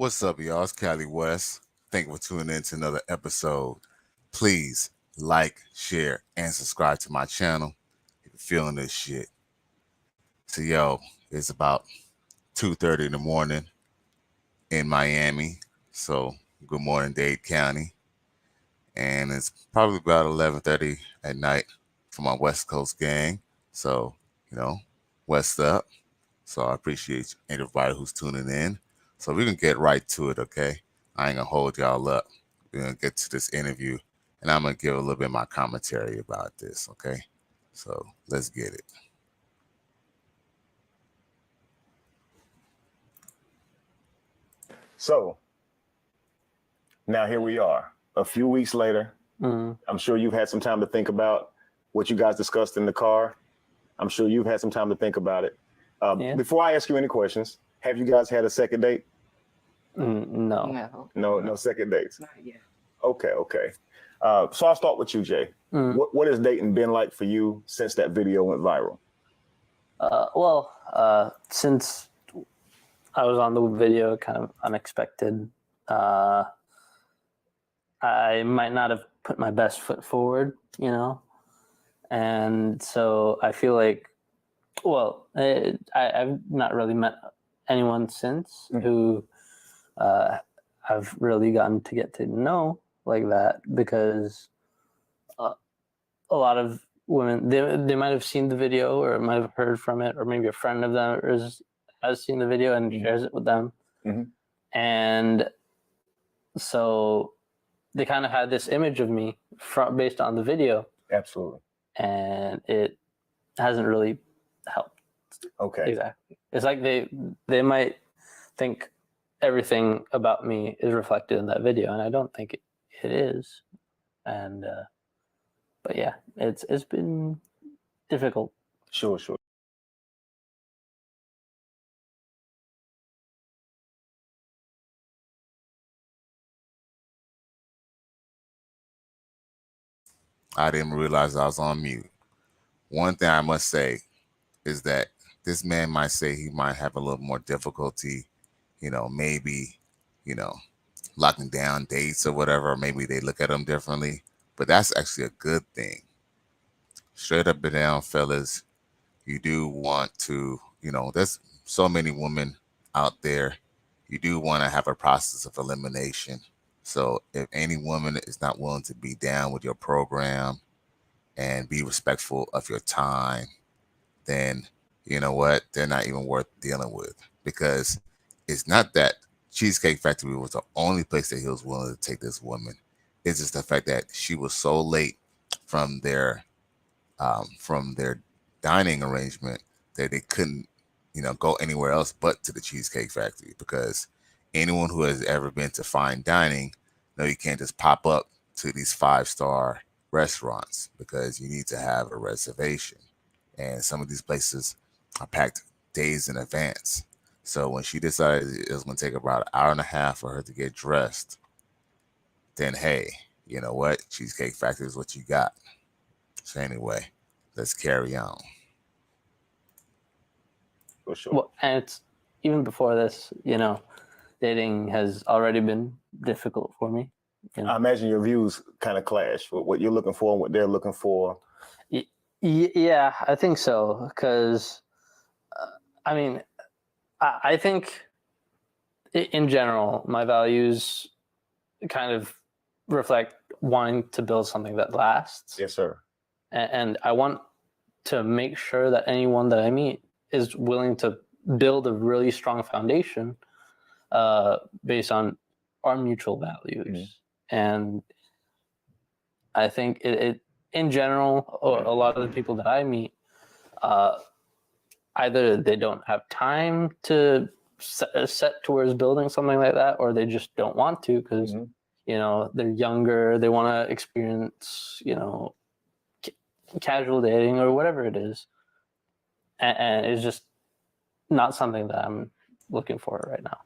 What's up, y'all? It's Cali West. Thank you for tuning in to another episode. Please like, share, and subscribe to my channel if you're feeling this shit. So, yo, it's about 2:30 in the morning in Miami. So, good morning, Dade County. And it's probably about 11:30 at night for my West Coast gang. So, West up. So I appreciate everybody who's tuning in. So we're going to get right to it, okay? I ain't going to hold y'all up. We're going to get to this interview, and I'm going to give a little bit of my commentary about this, okay? So let's get it. So now here we are, a few weeks later. I'm sure you've had some time to think about what you guys discussed in the car. I'm sure you've had some time to think about it. Before I ask you any questions, have you guys had a second date? No second dates. Not yet. Okay. So I'll start with you, Jay. What has dating been like for you since that video went viral? Since I was on the video, kind of unexpected, I might not have put my best foot forward, and so I feel like, I've not really met anyone since who I've really gotten to get to know like that, because a lot of women, they might have seen the video or might have heard from it, or maybe a friend of theirs has seen the video and shares it with them. And so they kind of had this image of me based on the video. Absolutely. And it hasn't really helped. Okay. Exactly. It's like they might think everything about me is reflected in that video, and I don't think it is. And but yeah, it's been difficult. Sure. I didn't realize I was on mute. One thing I must say is that this man might say he might have a little more difficulty, maybe, locking down dates or whatever, or maybe they look at him differently, but that's actually a good thing. Straight up and down, fellas, you do want to, there's so many women out there. You do want to have a process of elimination. So if any woman is not willing to be down with your program and be respectful of your time, then you know what? They're not even worth dealing with, because it's not that Cheesecake Factory was the only place that he was willing to take this woman. It's just the fact that she was so late from their dining arrangement that they couldn't, go anywhere else but to the Cheesecake Factory, because anyone who has ever been to fine dining know you can't just pop up to these 5-star restaurants, because you need to have a reservation. And some of these places are packed days in advance. So when she decided it was going to take about an hour and a half for her to get dressed, then hey, you know what? Cheesecake Factory is what you got. So anyway, let's carry on. For sure. Well, and it's even before this, dating has already been difficult for me. I imagine your views kind of clash with what you're looking for and what they're looking for. Yeah, I think so. Because, I think in general, my values kind of reflect wanting to build something that lasts. Yes, sir. And I want to make sure that anyone that I meet is willing to build a really strong foundation based on our mutual values. And I think it in general, a lot of the people that I meet, either they don't have time to set towards building something like that, or they just don't want to, because they're younger, they want to experience casual dating or whatever it is, and it's just not something that I'm looking for right now.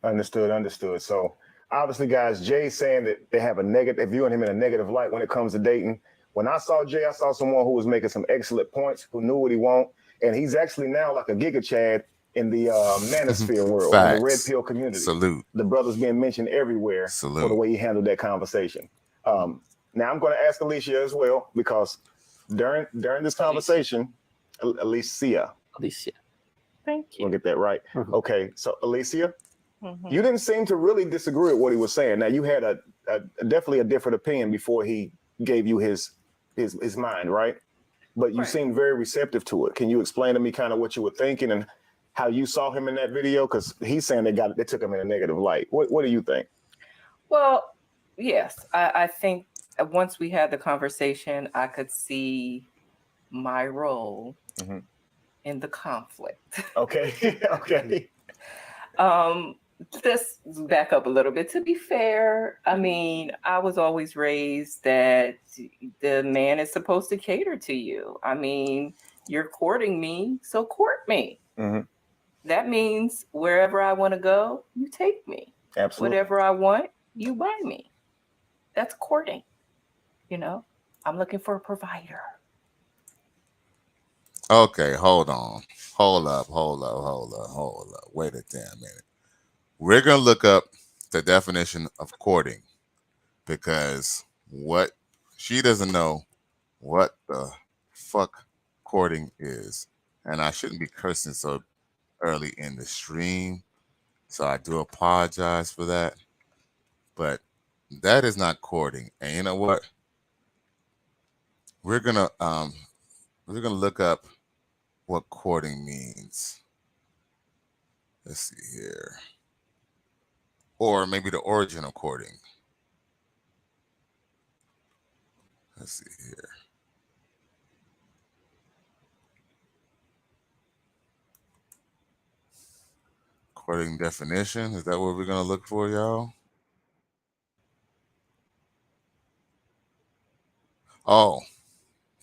Understood. So obviously, guys, Jay's saying that they have they're viewing him in a negative light when it comes to dating. When I saw Jay, I saw someone who was making some excellent points, who knew what he wanted. And he's actually now like a Giga Chad in the manosphere world, in the red pill community. Salute. The brother's being mentioned everywhere Salute. for the way he handled that conversation. Now I'm going to ask Alicia as well, because during this conversation, Alicia. Thank you. We'll get that right. Okay, so Alicia, you didn't seem to really disagree with what he was saying. Now you had a definitely a different opinion before he gave you his mind, right? But you seemed very receptive to it. Can you explain to me kind of what you were thinking and how you saw him in that video? Because he's saying they took him in a negative light. What do you think? Well, yes, I think once we had the conversation, I could see my role in the conflict. Okay. Okay. Let's back up a little bit. To be fair, I mean, I was always raised that the man is supposed to cater to you. I mean, you're courting me, so court me. That means wherever I want to go, you take me. Absolutely. Whatever I want, you buy me. That's courting. You know, I'm looking for a provider. Okay, hold on. Hold up. Wait a damn minute. We're going to look up the definition of courting, because what she doesn't know what the fuck courting is. And I shouldn't be cursing so early in the stream, so I do apologize for that. But that is not courting. And you know what? We're gonna look up what courting means. Let's see here. Or maybe the origin of courting. Let's see here. Courting definition. Is that what we're gonna look for, y'all? Oh,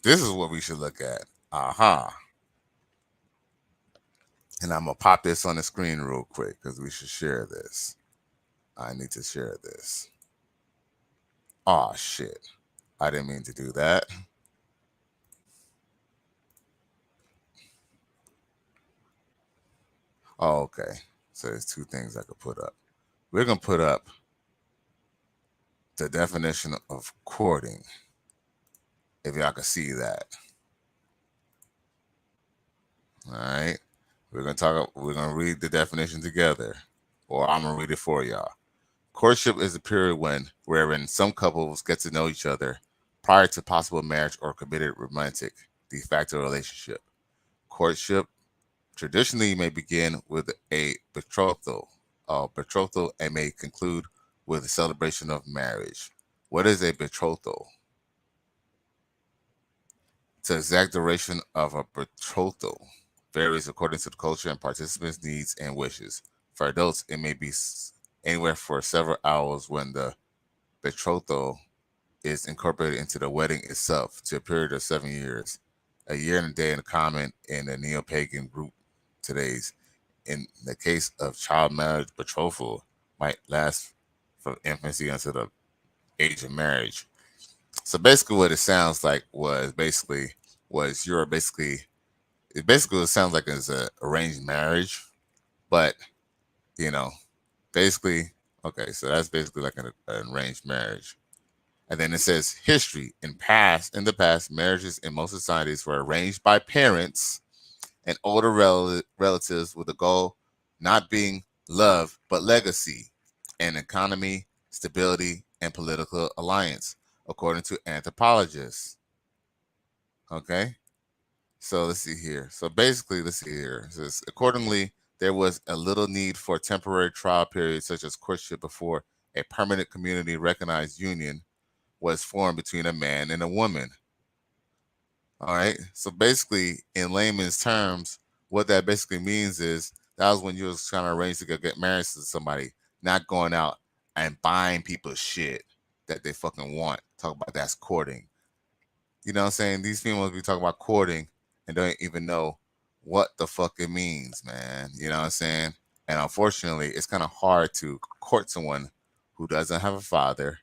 this is what we should look at. Aha. And I'm gonna pop this on the screen real quick because we should share this. I need to share this. Oh shit. I didn't mean to do that. Oh, okay. So there's two things I could put up. We're gonna put up the definition of courting, if y'all can see that. All right. We're gonna read the definition together, or I'm gonna read it for y'all. Courtship is a period wherein some couples get to know each other prior to possible marriage or committed romantic de facto relationship. Courtship traditionally may begin with a betrothal, and may conclude with a celebration of marriage. What is a betrothal? The exact duration of a betrothal varies according to the culture and participants' needs and wishes. For adults, it may be anywhere for several hours when the betrothal is incorporated into the wedding itself to a period of 7 years. A year and a day in common in the neo-pagan group today's. In the case of child marriage, betrothal might last from infancy until the age of marriage. So basically what it sounds like it sounds like it's an arranged marriage, but basically, okay, so that's basically like an arranged marriage. And then it says history. In the past, marriages in most societies were arranged by parents and older relatives with the goal not being love, but legacy and economy, stability, and political alliance, according to anthropologists. Okay? So let's see here. So basically, let's see here. It says, accordingly, there was a little need for temporary trial periods such as courtship before a permanent community recognized union was formed between a man and a woman. All right. So basically, in layman's terms, what that basically means is that was when you was trying to arrange to go get married to somebody, not going out and buying people's shit that they fucking want. Talk about that's courting. You know what I'm saying? These females be talking about courting and don't even know what the fuck it means, man. You know what I'm saying? And unfortunately, it's kind of hard to court someone who doesn't have a father.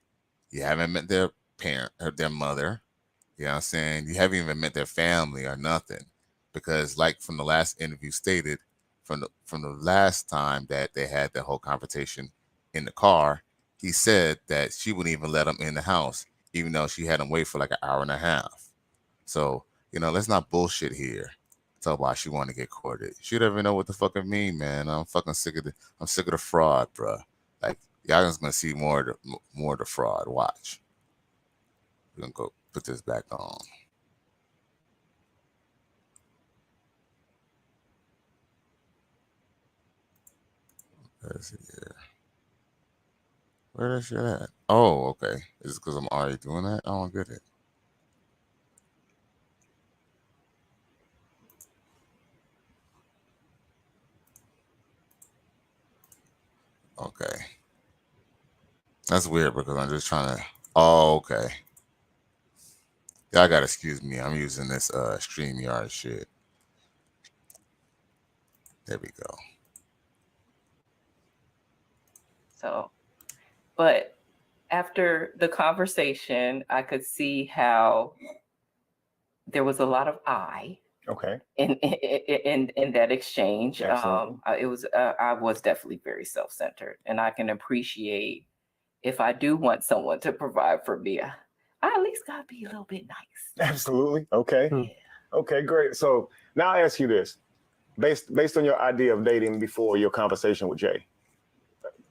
You haven't met their parent or their mother. You know what I'm saying? You haven't even met their family or nothing. Because like from the last interview stated, from the last time that they had that whole confrontation in the car, he said that she wouldn't even let him in the house, even though she had him wait for like an hour and a half. So, let's not bullshit here. Talk about she wanted to get courted. She don't even know what the fuck it mean, man. I'm fucking sick of the fraud, bro. Like y'all just gonna see more of the fraud. Watch. We're gonna go put this back on. Let's see here. Where that shit at? Oh, okay. Is it because I'm already doing that? I don't get it. Okay. That's weird because I'm just trying to. Oh, okay. Y'all gotta excuse me. I'm using this StreamYard shit. There we go. So, but after the conversation, I could see how there was a lot of Okay. in that exchange. Absolutely. I was definitely very self-centered, and I can appreciate if I do want someone to provide for me, I at least gotta be a little bit nice. Absolutely. Okay. Yeah. Okay, great. So now I ask you this. Based on your idea of dating before your conversation with Jay,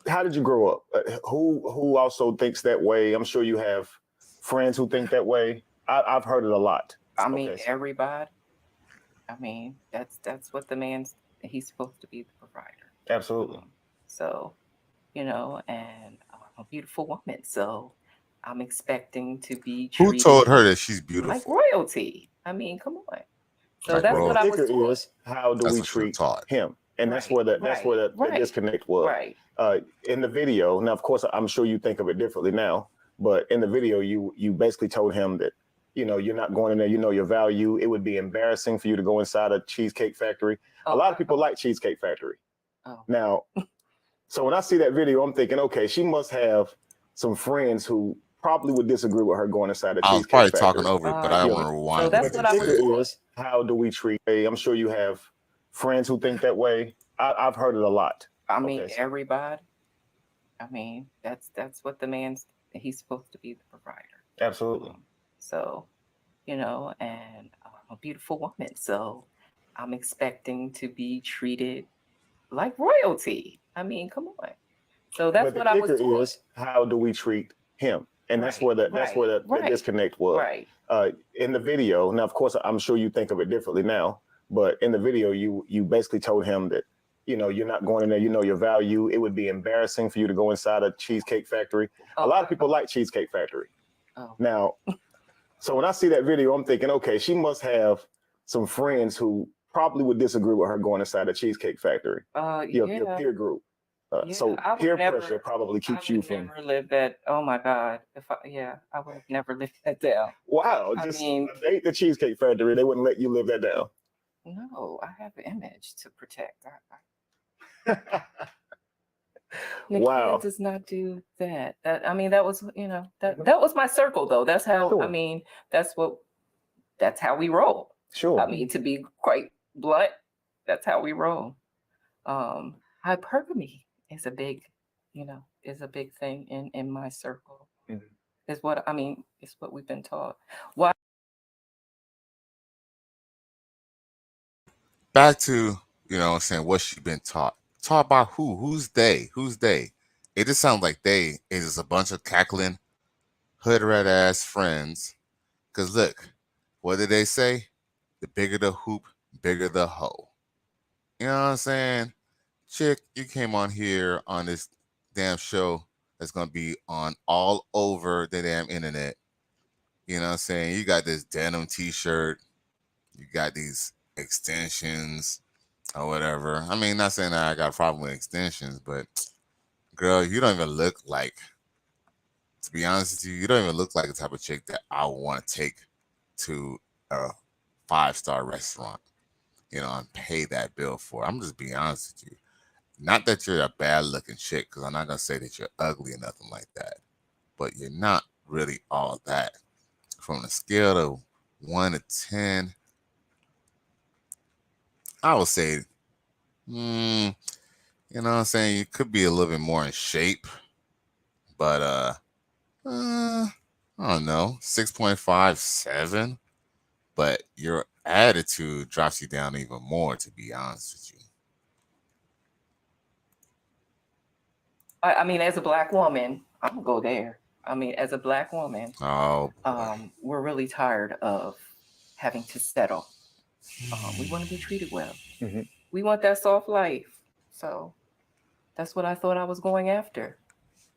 how did you grow up? Who also thinks that way? I'm sure you have friends who think that way. I've heard it a lot. I mean, everybody. I mean, that's what the man's, he's supposed to be the provider. Absolutely. So, and I'm a beautiful woman. So I'm expecting to be treated. Who told her that she's beautiful? Like royalty. I mean, come on. So Like that's royalty. what I was taught. Is how do we treat him? And that's where the disconnect was. Right. In the video, now of course I'm sure you think of it differently now, but in the video you basically told him that you're not going in there, you know your value. It would be embarrassing for you to go inside a Cheesecake Factory. A lot of people like Cheesecake Factory. Now, so when I see that video, I'm thinking, okay, she must have some friends who probably would disagree with her going inside a Cheesecake Factory. I was probably talking over it, but I want to rewind. So that's what I was. How do we treat? I'm sure you have friends who think that way. I've heard it a lot. I mean, everybody. I mean, that's what the man's, he's supposed to be the provider. Absolutely. So, and I'm a beautiful woman. So I'm expecting to be treated like royalty. I mean, come on. So that's what I was taught. Is how do we treat him? And that's where the disconnect was. Right. In the video, now of course I'm sure you think of it differently now, but in the video you basically told him that you're not going in there, you know your value. It would be embarrassing for you to go inside a Cheesecake Factory. A lot of people like Cheesecake Factory. Now, so when I see that video, I'm thinking, okay, she must have some friends who probably would disagree with her going inside a Cheesecake Factory. Your peer group. So peer pressure probably keeps you from. Never lived that. Oh my God! I would have never lived that down. Wow! I ate the Cheesecake Factory. They wouldn't let you live that down. No, I have an image to protect. Wow! Does not do that. That was that was my circle though. That's how. Sure. That's how we roll. Sure. To be quite blunt, that's how we roll. Hypergamy is a big, thing in my circle. Mm-hmm. It's what we've been taught. Why? Back to, saying what she's been taught. Taught by who? Who's they? Who's they? It just sounds like they is a bunch of cackling, hood rat ass friends. Because look, what did they say? The bigger the hoop, bigger the hoe. You know what I'm saying? Chick, you came on here on this damn show that's going to be on all over the damn internet. You know what I'm saying? You got this denim t-shirt. You got these extensions or whatever. Not saying that I got a problem with extensions, but girl, you don't even look like, to be honest with you, you don't even look like the type of chick that I want to take to a 5-star restaurant, and pay that bill for. I'm just being honest with you. Not that you're a bad looking chick, because I'm not going to say that you're ugly or nothing like that, but you're not really all that. From a scale of 1 to 10, I would say You know what I'm saying? You could be a little bit more in shape, but I don't know, 6.5, 7. But your attitude drops you down even more, to be honest with you. I mean, as a Black woman, I'm gonna go there. I mean, as a Black woman, Oh boy. we're really tired of having to settle. We want to be treated well. Mm-hmm. We want that soft life. So that's what I thought I was going after.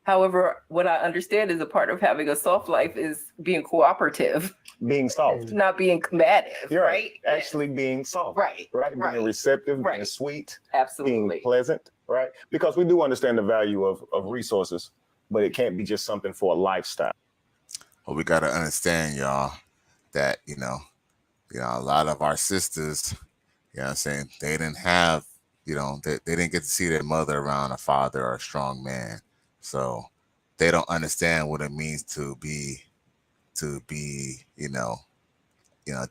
However, what I understand is a part of having a soft life is being cooperative, Being soft, not being combative. You're right? Actually being soft, Right. Being receptive, being sweet, Absolutely. being pleasant, right? Because we do understand the value of resources, but it can't be just something for a lifestyle. Well, we gotta understand, y'all, that a lot of our sisters, you know what I'm saying, they didn't have, they didn't get to see their mother around a father or a strong man. So they don't understand what it means to be,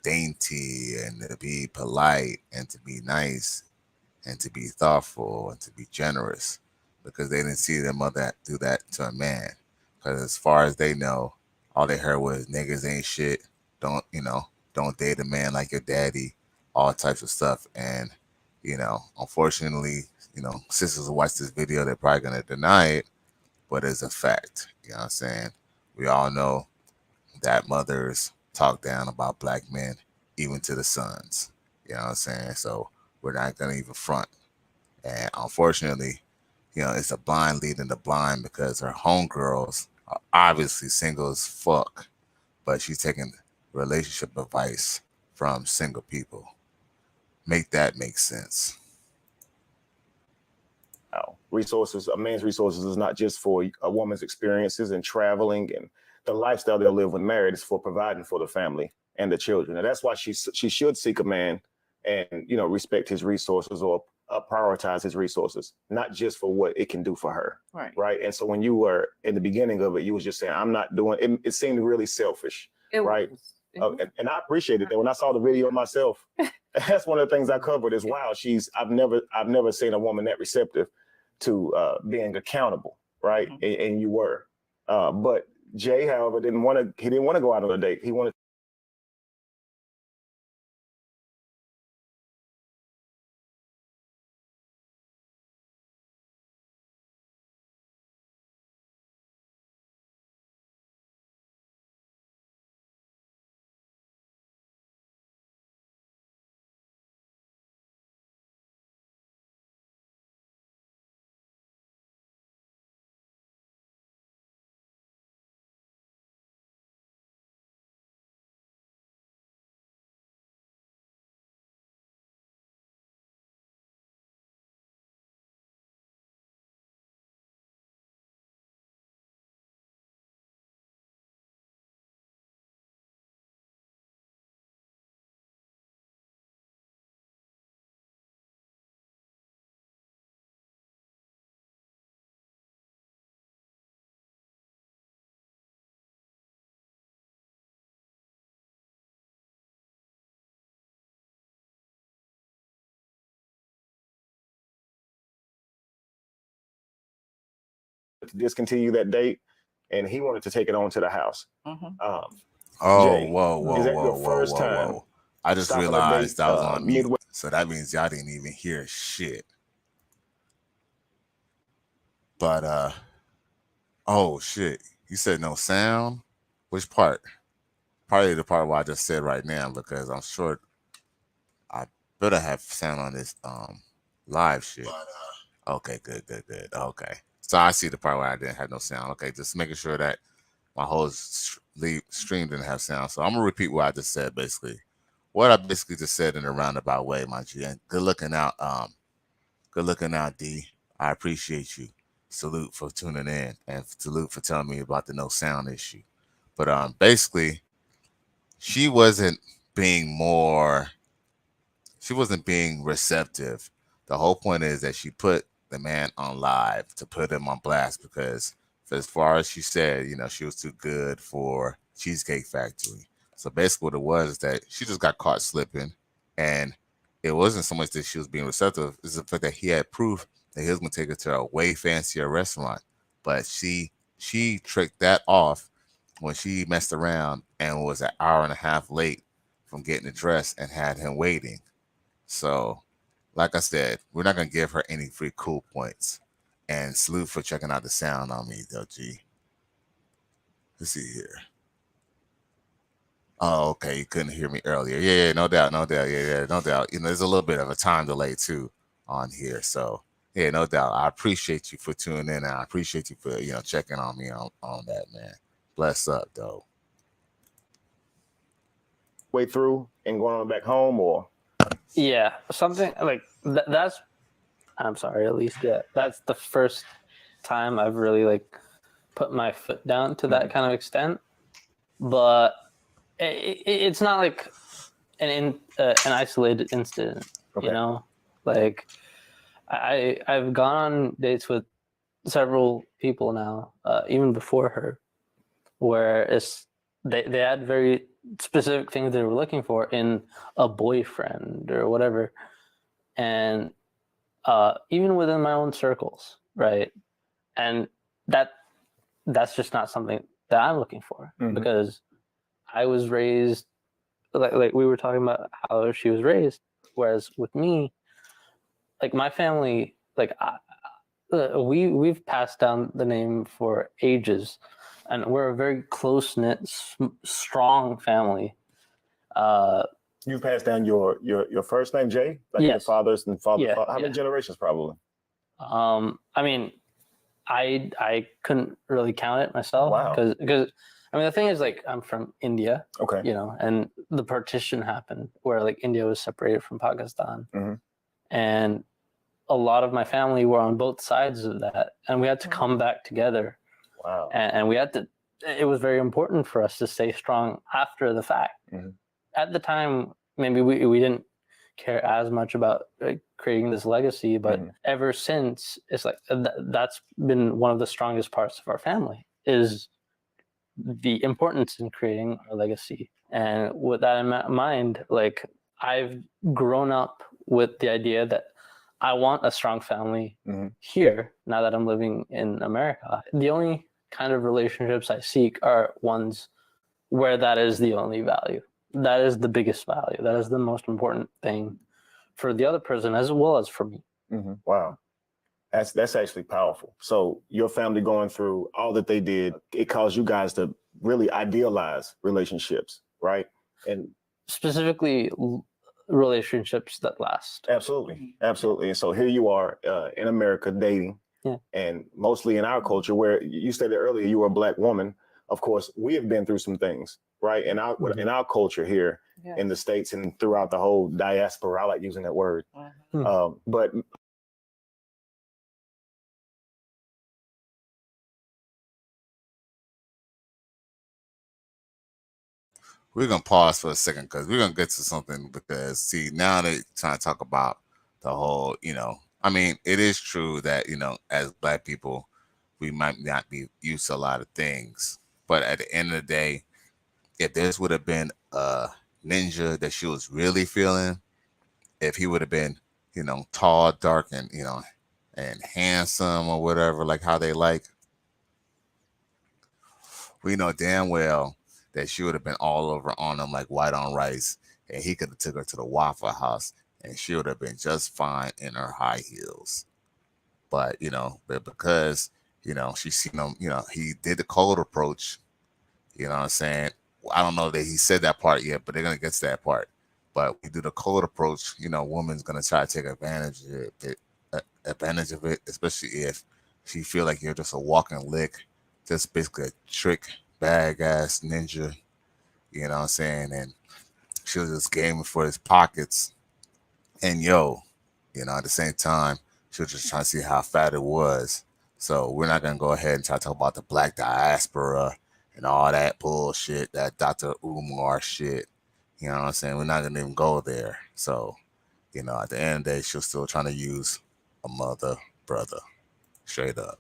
dainty and to be polite and to be nice and to be thoughtful and to be generous because they didn't see their mother do that to a man. Because as far as they know, all they heard was niggas ain't shit. Don't date a man like your daddy, all types of stuff. And, unfortunately, sisters who watch this video, they're probably going to deny it, but it's a fact. You know what I'm saying? We all know that mothers talk down about black men, even to the sons. You know what I'm saying? So we're not going to even front. And unfortunately, it's a blind leading the blind because her homegirls are obviously single as fuck, but she's taking relationship advice from single people. Make that make sense. Resources, a man's resources is not just for a woman's experiences and traveling and the lifestyle they'll live when married. It's for providing for the family and the children. And that's why she should seek a man and, respect his resources or prioritize his resources, not just for what it can do for her. Right. And so when you were in the beginning of it, you was just saying, I'm not doing it. It seemed really selfish. Right. And I appreciated that when I saw the video myself. That's one of the things I covered is, wow, I've never seen a woman that receptive to being accountable, right? Mm-hmm. And you were, but Jay, however, didn't want to go out on a date. He wanted to discontinue that date, and he wanted to take it on to the house. Oh, Jay, whoa, is that whoa, your whoa, first whoa, time whoa. I just stopping a realized date, I was on mute. midway? So that means y'all didn't even hear shit. But oh shit. You said no sound? Which part? Probably the part where I just said right now, because I'm sure I better have sound on this live shit. Okay, good. Okay. So I see the part where I didn't have no sound. Okay, just making sure that my whole stream didn't have sound. So I'm gonna repeat what I just said basically. What I basically just said in a roundabout way, my G. And good looking out, D. I appreciate you. Salute for tuning in and salute for telling me about the no sound issue. But basically, she wasn't being more. She wasn't being receptive. The whole point is that she put the man on live to put him on blast because, as far as she said, she was too good for Cheesecake Factory. So basically, what it was is that she just got caught slipping, and it wasn't so much that she was being receptive, it's the fact that he had proof that he was going to take her to a way fancier restaurant. But she tricked that off when she messed around and was an hour and a half late from getting the dress and had him waiting. So, like I said, we're not going to give her any free cool points. And salute for checking out the sound on me, though, G. Let's see here. Oh, okay. You couldn't hear me earlier. Yeah, no doubt, no doubt. Yeah, no doubt. There's a little bit of a time delay too on here. So yeah, no doubt. I appreciate you for tuning in, and I appreciate you for checking on me on that, man. Bless up, though. Way through and going on back home, or Yeah, something like that's. I'm sorry, at least that's the first time I've really like put my foot down to that kind of extent. But it's not like an isolated incident, okay. Like I've gone on dates with several people now, even before her, where they had very specific things they were looking for in a boyfriend or whatever, and even within my own circles, right? And that's just not something that I'm looking for, because I was raised like we were talking about how she was raised, whereas with me, like my family, like we've passed down the name for ages, and we're a very close knit, strong family. You passed down your first name, Jay, like yes. your father's and father. Yeah, How many generations, probably? I mean, I couldn't really count it myself. Wow. Because I mean, the thing is, like, I'm from India. Okay. And the partition happened where like India was separated from Pakistan, and a lot of my family were on both sides of that, and we had to come back together. Wow. And we had to. It was very important for us to stay strong after the fact. At the time, maybe we didn't care as much about creating this legacy, but ever since, it's like that's been one of the strongest parts of our family, is the importance in creating our legacy. And with that in mind, like, I've grown up with the idea that I want a strong family here now that I'm living in America. The only kind of relationships I seek are ones where that is the only value. That is the biggest value. That is the most important thing for the other person as well as for me. Wow. That's actually powerful. So your family going through all that they did, it caused you guys to really idealize relationships, right? And specifically relationships that last. Absolutely. Absolutely. And so here you are in America dating, and mostly in our culture, where you stated earlier you were a Black woman. Of course, we have been through some things, right? In our culture here in the States and throughout the whole diaspora. I like using that word. But we're gonna pause for a second because we're gonna get to something. Because see, now they're trying to talk about the whole, I mean, it is true that as Black people, we might not be used to a lot of things, but at the end of the day, if this would have been a ninja that she was really feeling, if he would have been, tall, dark, and and handsome or whatever, like how they like, we know damn well that she would have been all over on him like white on rice, and he could have took her to the Waffle House, and she would have been just fine in her high heels. But because she seen him, he did the cold approach. You know what I'm saying? I don't know that he said that part yet, but they're gonna get to that part. But we do the cold approach. Woman's gonna try to take advantage of it, especially if she feel like you're just a walking lick, just basically a trick bag ass ninja. You know what I'm saying? And she was just gaming for his pockets. And at the same time, she was just trying to see how fat it was. So we're not gonna go ahead and try to talk about the Black diaspora and all that bullshit, that Dr. Umar shit. You know what I'm saying? We're not gonna even go there. So, at the end of the day, she was still trying to use a mother, brother, straight up.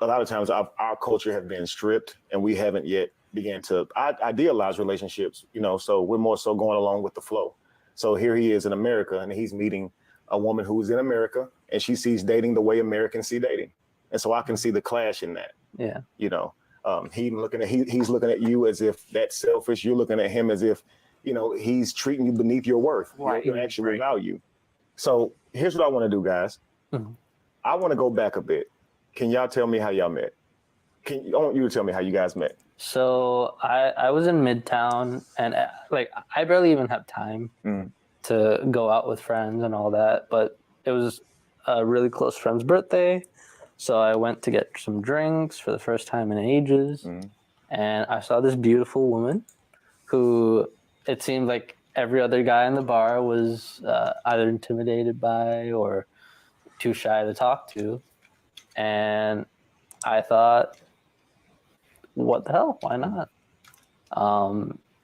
A lot of times our culture has been stripped, and we haven't yet began to idealize relationships, so we're more so going along with the flow. So here he is in America, and he's meeting a woman who's in America, and she sees dating the way Americans see dating. And so I can see the clash in that. Yeah. You know, he's looking at you as if that's selfish. You're looking at him as if, you know, he's treating you beneath your worth, right, your actual value. So here's what I want to do, guys. Mm-hmm. I want to go back a bit. Can y'all tell me how y'all met? I want you to tell me how you guys met. So I was in Midtown, and like I barely even have time to go out with friends and all that. But it was a really close friend's birthday, so I went to get some drinks for the first time in ages, and I saw this beautiful woman, who it seemed like every other guy in the bar was either intimidated by or too shy to talk to, and I thought, what the hell? Why not?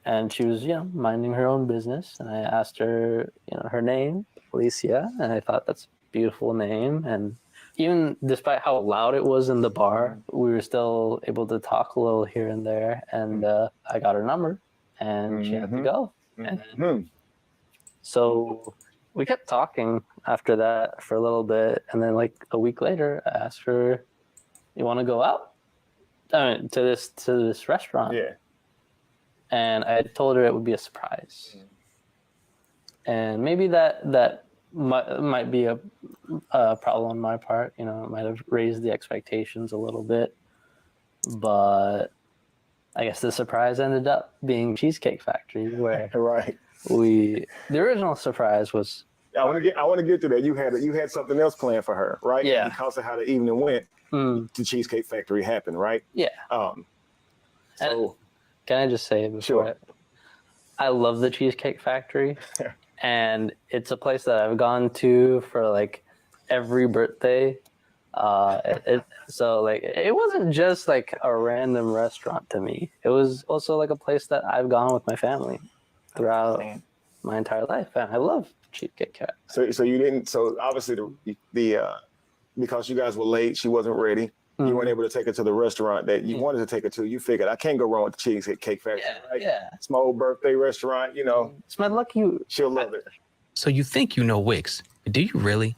And she was, you know, minding her own business. And I asked her, you know, her name, Alicia. And I thought that's a beautiful name. And even despite how loud it was in the bar, we were still able to talk a little here and there. And I got her number, and she had to go. And so we kept talking after that for a little bit. And then like a week later, I asked her, you want to go out? I mean, to this restaurant. Yeah. And I told her it would be a surprise. And maybe that might be a problem on my part. You know, it might have raised the expectations a little bit. But I guess the surprise ended up being Cheesecake Factory, where right. The original surprise was. I want to get to that. You had something else planned for her, right? Yeah. Because of how the evening went, the Cheesecake Factory happened, right? Yeah. So. Can I just say before? Sure. I love the Cheesecake Factory, and it's a place that I've gone to for like every birthday. So like it wasn't just like a random restaurant to me. It was also like a place that I've gone with my family throughout my entire life, and I love Cheesecake Factory. So you didn't. So obviously the because you guys were late, she wasn't ready. You weren't able to take her to the restaurant that you wanted to take her to. You figured, I can't go wrong with the Cheesecake Factory, right? Yeah. It's my old birthday restaurant, you know. It's my lucky. She'll love it. So you think you know Wix, but do you really?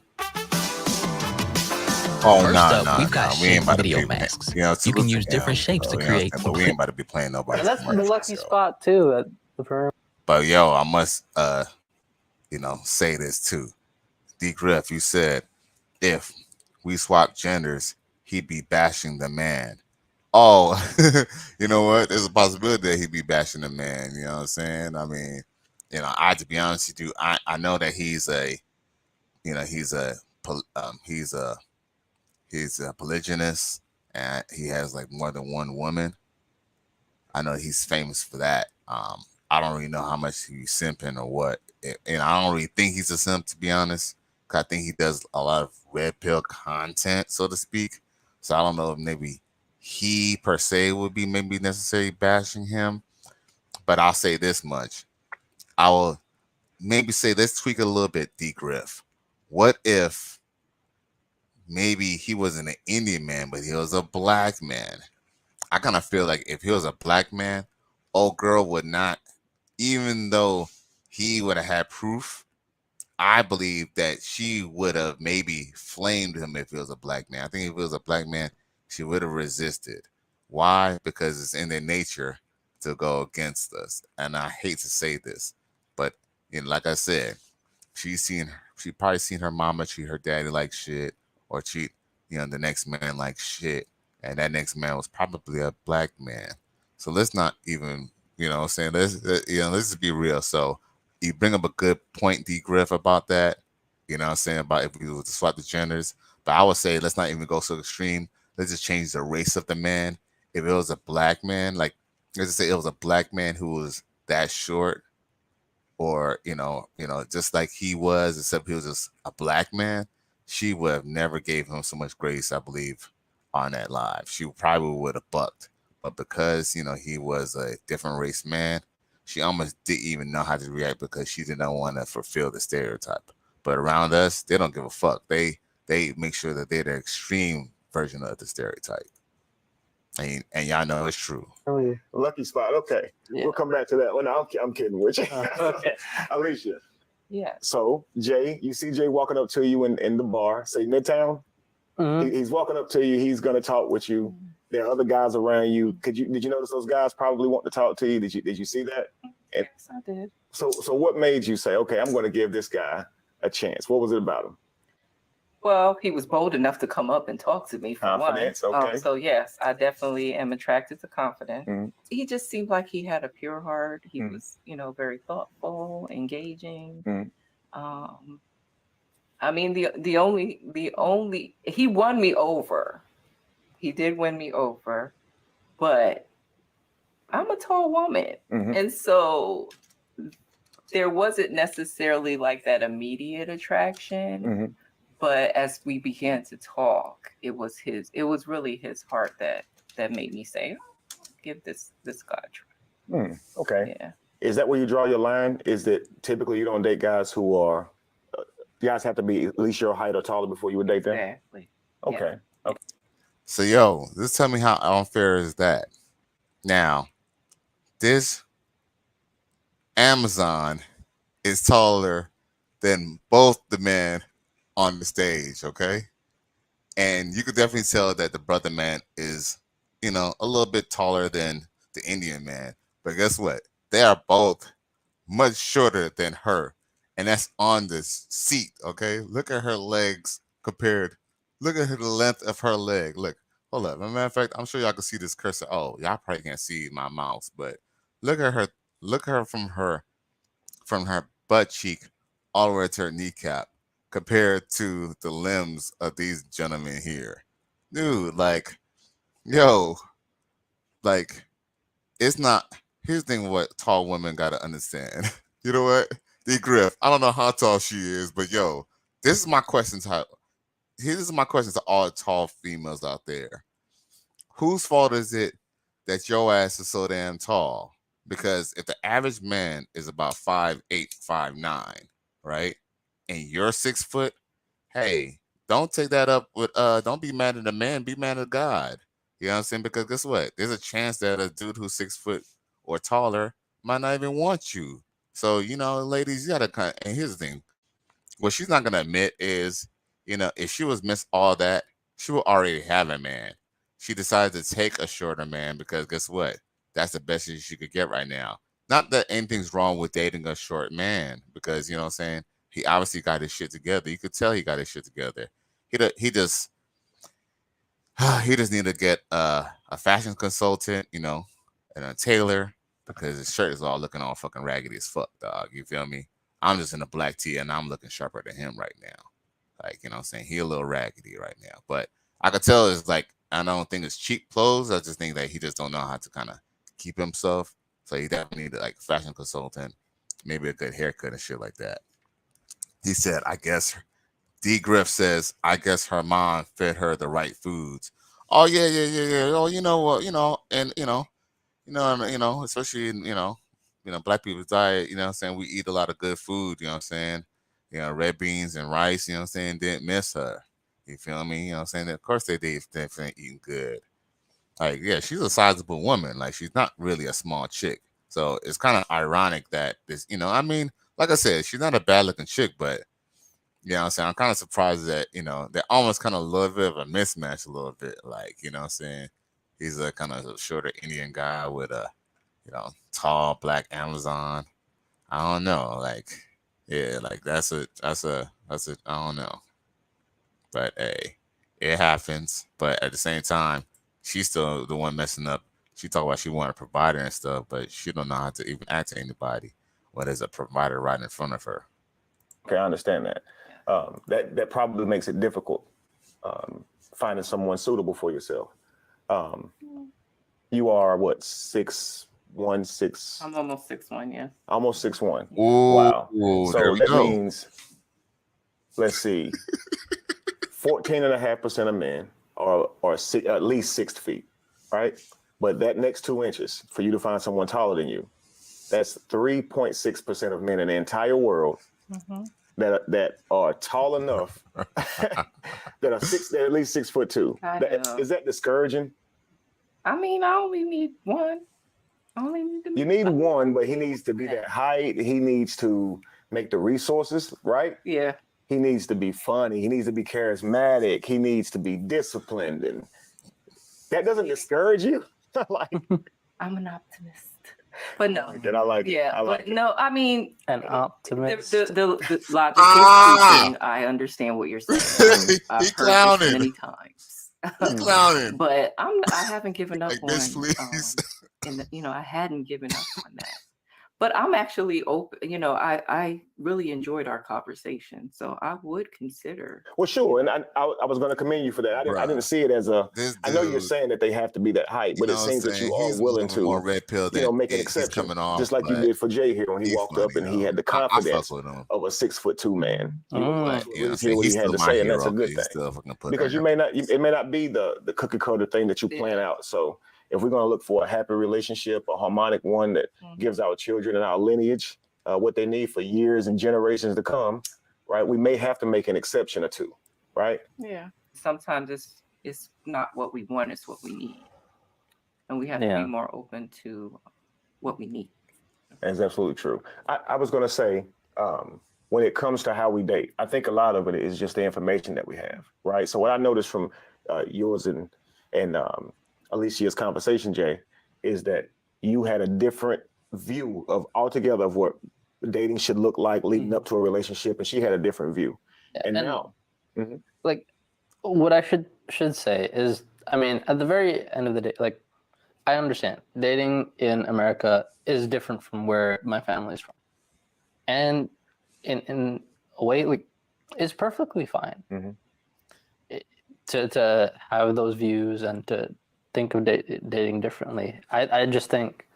Oh, First up, we've got we ain't about to video be, masks. You know, You can use different shapes to create. But we ain't about to be playing nobody. And that's the lucky spot too at the firm. But yo, I must, you know, say this too. D. Griff, you said if we swap genders, he'd be bashing the man. Oh, you know what? There's a possibility that he'd be bashing the man. You know what I'm saying? I mean, you know, to be honest with you, I know that he's a polygynist, and he has like more than one woman. I know he's famous for that. I don't really know how much he's simping or what, and I don't really think he's a simp, to be honest. Cause I think he does a lot of red pill content, so to speak. So I don't know if maybe he per se would be maybe necessarily bashing him, but I'll say this much: I will maybe say, let's tweak it a little bit, D. Griff. What if maybe he wasn't an Indian man, but he was a black man? I kind of feel like if he was a black man, old girl would not, even though he would have had proof, I believe that she would have maybe flamed him if he was a black man. I think if it was a black man, she would have resisted. Why? Because it's in their nature to go against us. And I hate to say this, but you know, like I said, she probably seen her mama treat her daddy like shit, or treat, you know, the next man like shit. And that next man was probably a black man. So let's not even, you know what I'm saying, let's just be real. So you bring up a good point, D. Griff, about that, you know what I'm saying, about if we were to swap the genders. But I would say let's not even go so extreme. Let's just change the race of the man. If it was a black man, like let's just say it was a black man who was that short, or you know, just like he was, except he was just a black man, she would have never gave him so much grace, I believe, on that live. She probably would have bucked. But because, you know, he was a different race man, she almost didn't even know how to react because she didn't want to fulfill the stereotype. But around us, they don't give a fuck. They make sure that they're the extreme version of the stereotype. And y'all know it's true. Oh, yeah. Lucky spot. Okay. Yeah. We'll come back to that. Well, no, I'm kidding with you. Okay. Alicia. Yeah. So Jay, you see Jay walking up to you in the bar, say Midtown. He's walking up to you. He's going to talk with you. There are other guys around you. Did you notice those guys probably want to talk to you? Did you see that? Yes, I did. So what made you say, okay, I'm going to give this guy a chance? What was it about him? Well, he was bold enough to come up and talk to me for confidence, one. okay. So yes, I definitely am attracted to confidence. Mm-hmm. He just seemed like he had a pure heart. He was, very thoughtful, engaging. Mm-hmm. I mean, the only he won me over. He did win me over, but I'm a tall woman, and so there wasn't necessarily like that immediate attraction. But as we began to talk, it was really his heart that made me say, give this guy a try. Okay. Yeah. Is that where you draw your line? Is that typically you don't date guys who are, guys have to be at least your height or taller before you would date them? Exactly. Okay. Yeah. Okay. So, yo, just tell me how unfair is that? Now, this Amazon is taller than both the men on the stage, okay? And you could definitely tell that the brother man is, a little bit taller than the Indian man. But guess what? They are both much shorter than her. And that's on this seat, okay? Look at her legs compared. Look at the length of her leg. Look, hold up. As a matter of fact, I'm sure y'all can see this cursor. Oh, y'all probably can't see my mouse, but look at her. Look at her from her butt cheek all the way to her kneecap compared to the limbs of these gentlemen here. Dude, like, yo, like, it's not. Here's the thing what tall women got to understand. You know what? D Griff, I don't know how tall she is, but yo, this is my question to all tall females out there. Whose fault is it that your ass is so damn tall? Because if the average man is about 5'8", 5'9", right? And you're 6 foot, hey, don't take that up with don't be mad at the man, be mad at God. You know what I'm saying? Because guess what? There's a chance that a dude who's 6 foot or taller might not even want you. So, ladies, you gotta and here's the thing. What she's not gonna admit is, if she was miss all that, she would already have a man. She decided to take a shorter man because guess what? That's the best she could get right now. Not that anything's wrong with dating a short man, because you know what I'm saying, he obviously got his shit together. You could tell he got his shit together. He just he just need to get a fashion consultant, and a tailor, because his shirt is all looking all fucking raggedy as fuck, dog. You feel me? I'm just in a black tee and I'm looking sharper than him right now. Like, you know what I'm saying? He a little raggedy right now. But I could tell it's like, I don't think it's cheap clothes. I just think that he just don't know how to kind of keep himself. So he definitely need like a fashion consultant, maybe a good haircut and shit like that. He said, I guess D Griff says, I guess her mom fed her the right foods. Oh yeah. Oh, you know what, and especially in, black people's diet, what I'm saying, we eat a lot of good food, you know what I'm saying? Red beans and rice, you know what I'm saying, didn't miss her. You feel me? You know what I'm saying? Of course they definitely eating good. Like, yeah, she's a sizable woman. Like, she's not really a small chick. So it's kind of ironic that this, I mean, like I said, she's not a bad looking chick, but you know what I'm saying, I'm kind of surprised that, they're almost kind of a little bit of a mismatch a little bit. Like, you know what I'm saying? He's a kind of a shorter Indian guy with a, tall black Amazon. I don't know. Like, yeah, like that's a, I don't know. But hey, it happens. But at the same time, she's still the one messing up. She talk about she want a provider and stuff, but she don't know how to even ask anybody when there's a provider right in front of her. Okay, I understand that. That probably makes it difficult finding someone suitable for yourself. You are what, 6'1", 6? I'm almost 6'1", yeah. Almost 6'1". Ooh, wow. So that means, let's see, 14.5% of men are at least 6 feet, right? But that next 2 inches for you to find someone taller than you, that's 3.6% of men in the entire world that are tall enough that are they're at least 6'2". Is that discouraging? I mean, I only need one. You need one, but he needs to be that height. He needs to make the resources, right? Yeah. He needs to be funny. He needs to be charismatic. He needs to be disciplined. And that doesn't discourage you. Like, I'm an optimist. But no, I like it. yeah, I like but it. no, I mean, An optimist. the logic is speaking. I understand what you're saying. I've heard clowning. this many times. He clowning. But I haven't given up Like, on, bitch, please. and I hadn't given up on that. But I'm actually open. I really enjoyed our conversation, so I would consider. Well, sure, and I was going to commend you for that. I didn't see it as a. I know you're saying that they have to be that height, but it seems that you are willing to, more red pill than make an exception, coming off, just like you did for Jay here when he walked up and he had the confidence of a 6'2" man. Hear what he had to say, and that's a good thing. Because it may not be the cookie cutter thing that you plan out. So if we're going to look for a happy relationship, a harmonic one that gives our children and our lineage what they need for years and generations to come, right? We may have to make an exception or two, right? Yeah. Sometimes it's not what we want, it's what we need. And we have to be more open to what we need. That's absolutely true. I was going to say, when it comes to how we date, I think a lot of it is just the information that we have, right? So what I noticed from yours and Alicia's conversation, Jay, is that you had a different view of altogether of what dating should look like leading up to a relationship, and she had a different view. And now, like, what I should say is, I mean, at the very end of the day, like, I understand dating in America is different from where my family is from, and in a way, like, it's perfectly fine to have those views and to think of dating differently. I just think,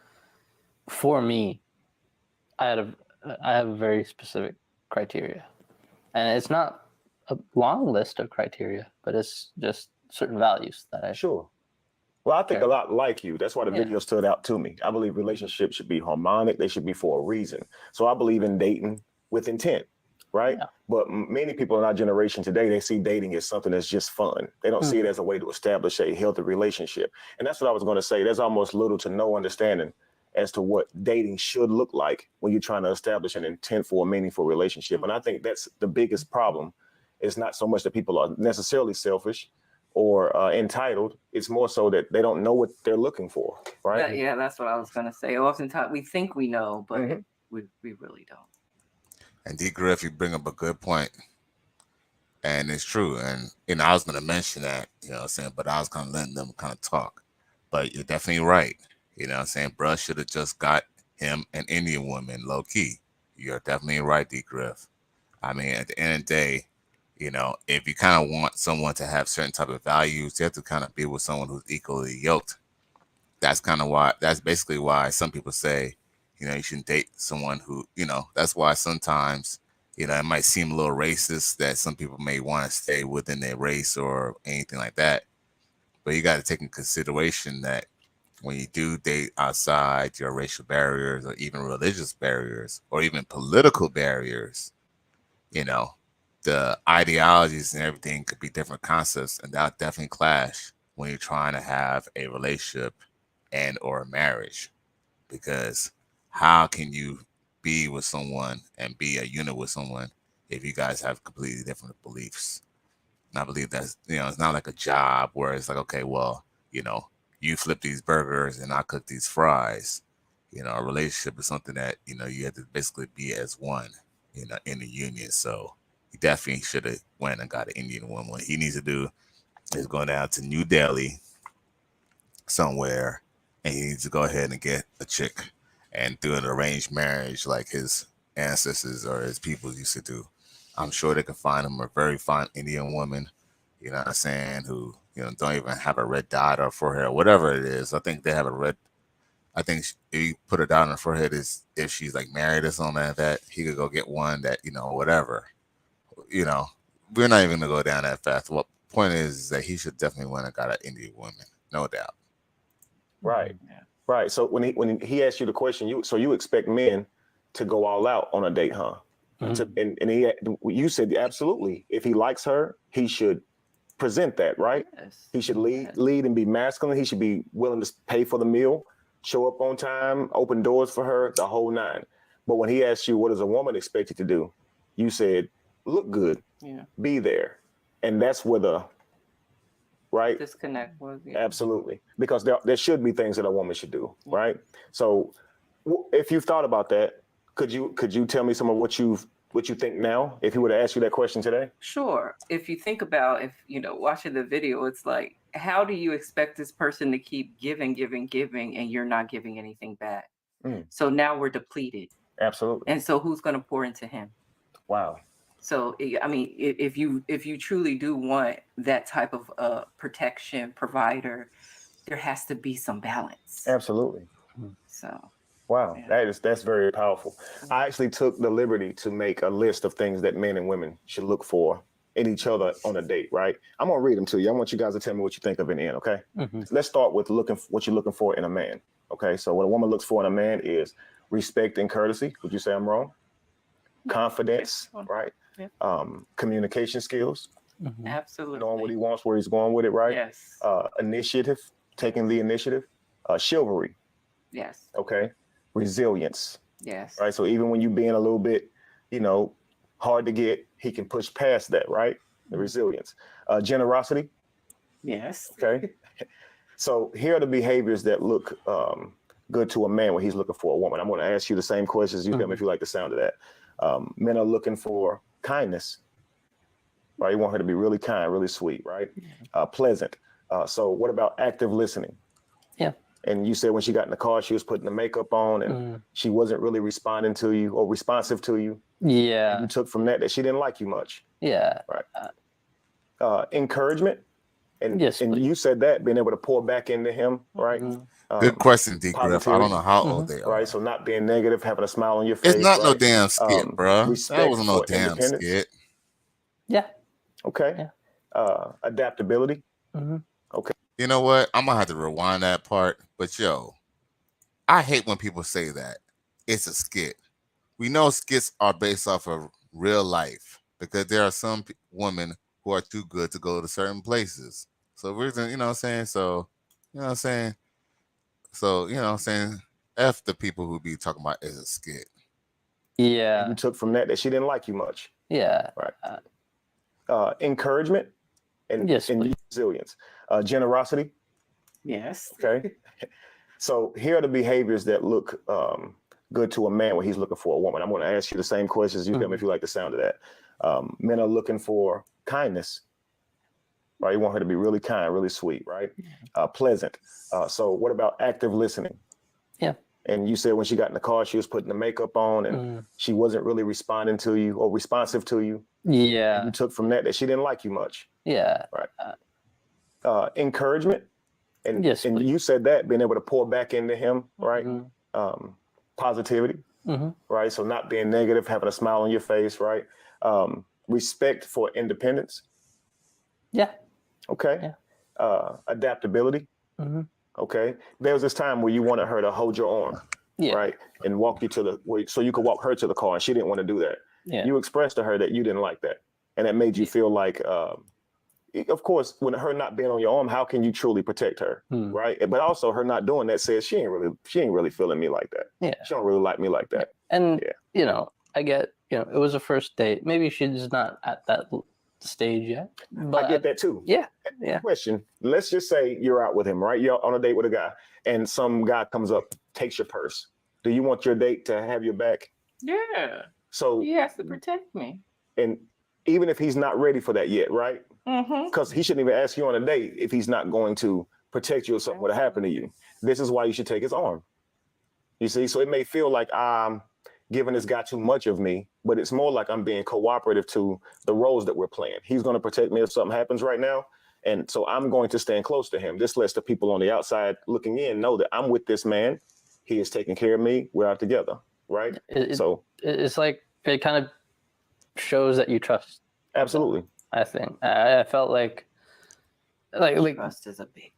for me, I have a very specific criteria, and it's not a long list of criteria, but it's just certain values that I sure. Well, I think a lot like you. That's why the video stood out to me. I believe relationships should be harmonic. They should be for a reason. So I believe in dating with intent, right? Yeah. But many people in our generation today, they see dating as something that's just fun. They don't see it as a way to establish a healthy relationship. And that's what I was going to say. There's almost little to no understanding as to what dating should look like when you're trying to establish an intent for a meaningful relationship. And I think that's the biggest problem. It's not so much that people are necessarily selfish or entitled. It's more so that they don't know what they're looking for, right? Yeah, that's what I was going to say. Oftentimes we think we know, but we really don't. And D. Griff, you bring up a good point. And it's true. And I was going to mention that, but I was kind of letting them kind of talk. But you're definitely right. Bruh should have just got him an Indian woman, low key. You're definitely right, D. Griff. I mean, at the end of the day, if you kind of want someone to have certain type of values, you have to kind of be with someone who's equally yoked. That's basically why some people say, you shouldn't date someone who, that's why sometimes, it might seem a little racist that some people may want to stay within their race or anything like that. But you got to take in consideration that when you do date outside your racial barriers or even religious barriers or even political barriers, the ideologies and everything could be different concepts, and that'll definitely clash when you're trying to have a relationship and or a marriage. Because how can you be with someone and be a unit with someone if you guys have completely different beliefs? And I believe that's, it's not like a job where it's like, okay, well, you flip these burgers and I cook these fries. A relationship is something that, you have to basically be as one, in the union. So he definitely should have went and got an Indian woman. What he needs to do is go down to New Delhi somewhere, and he needs to go ahead and get a chick and do an arranged marriage like his ancestors or his people used to do. I'm sure they can find him a very fine Indian woman, who, don't even have a red dot or forehead or whatever it is. I think they have a red. I think if you put a dot on her forehead is if she's like married or something like that. He could go get one that, whatever. We're not even gonna go down that fast. What point is that he should definitely want to got an Indian woman, no doubt. Right, right. So when he asked you the question, you expect men to go all out on a date, huh? You said absolutely. If he likes her, he should present that, right? Yes. He should lead and be masculine. He should be willing to pay for the meal, show up on time, open doors for her, the whole nine. But when he asked you, what does a woman expect you to do? You said, look good, be there. And that's where the, right? Disconnect was. Yeah. Absolutely. Because there should be things that a woman should do, right? So if you've thought about that, could you tell me some of what you think now, if he would have asked you that question today? Sure. If you think about, watching the video, it's like, how do you expect this person to keep giving, and you're not giving anything back? So now we're depleted. Absolutely. And so who's going to pour into him? Wow. So, I mean, if you truly do want that type of protection provider, there has to be some balance. Absolutely. So. Wow, that's very powerful. I actually took the liberty to make a list of things that men and women should look for in each other on a date, right? I'm gonna read them to you. I want you guys to tell me what you think of in the end, okay? Let's start with what you're looking for in a man, okay? So what a woman looks for in a man is respect and courtesy. Would you say I'm wrong? Confidence, right? Yeah. Communication skills. Absolutely. Knowing what he wants, where he's going with it, right? Yes. Initiative, taking the initiative. Chivalry. Yes. Okay. Resilience. Yes. Right. So even when you being a little bit, hard to get, he can push past that, right? The resilience. Generosity. Yes. Okay. So here are the behaviors that look good to a man when he's looking for a woman. I'm going to ask you the same questions. You tell me if you like the sound of that. Men are looking for kindness, right? You want her to be really kind, really sweet, right? Pleasant. So what about active listening? Yeah. And you said when she got in the car, she was putting the makeup on and she wasn't really responding to you or responsive to you. Yeah. And you took from that she didn't like you much. Yeah. Right. Encouragement. And, yes, and you said that, being able to pour back into him, right? Good question, D. Griff. I don't know how old they are. Right. So not being negative, having a smile on your face. It's not right? no damn skit, bro. That wasn't no damn skit. Yeah. Okay. Yeah. Adaptability. Okay. You know what? I'm gonna have to rewind that part. But I hate when people say that it's a skit. We know skits are based off of real life because there are some women who are too good to go to certain places. So we're, you know what I'm saying? So, you know what I'm saying? So, you know what I'm saying? F the people who be talking about it's a skit. Yeah. And you took from that she didn't like you much. Yeah. Right. Encouragement and resilience. Generosity. Yes. Okay. So here are the behaviors that look good to a man when he's looking for a woman. I'm going to ask you the same questions. You tell me if you like the sound of that. Men are looking for kindness, right? You want her to be really kind, really sweet, right? Pleasant. So what about active listening? Yeah. And you said when she got in the car, she was putting the makeup on and she wasn't really responding to you or responsive to you. Yeah. And you took from that she didn't like you much. Yeah. Right. Encouragement. And you said that, being able to pour back into him, right? Positivity, right? So not being negative, having a smile on your face, right? Respect for independence. Yeah. Okay. Yeah. Adaptability. Okay. There was this time where you wanted her to hold your arm, right? And walk you so you could walk her to the car, and she didn't want to do that. Yeah. You expressed to her that you didn't like that. And that made you feel like, of course, when her not being on your arm, how can you truly protect her, right? But also her not doing that says she ain't really feeling me like that. Yeah, she don't really like me like that. And I get, it was a first date. Maybe she's not at that stage yet. But I get that too. Yeah. Question: let's just say you're out with him, right? You're on a date with a guy, and some guy comes up, takes your purse. Do you want your date to have your back? Yeah. So he has to protect me. And even if he's not ready for that yet, right? Because he shouldn't even ask you on a date if he's not going to protect you if something were to happen to you. This is why you should take his arm. You see, so it may feel like I'm giving this guy too much of me, but it's more like I'm being cooperative to the roles that we're playing. He's going to protect me if something happens right now. And so I'm going to stand close to him. This lets the people on the outside looking in know that I'm with this man. He is taking care of me. We're out together, right? So it's like, it kind of shows that you trust. Absolutely. I think I felt like trust is a big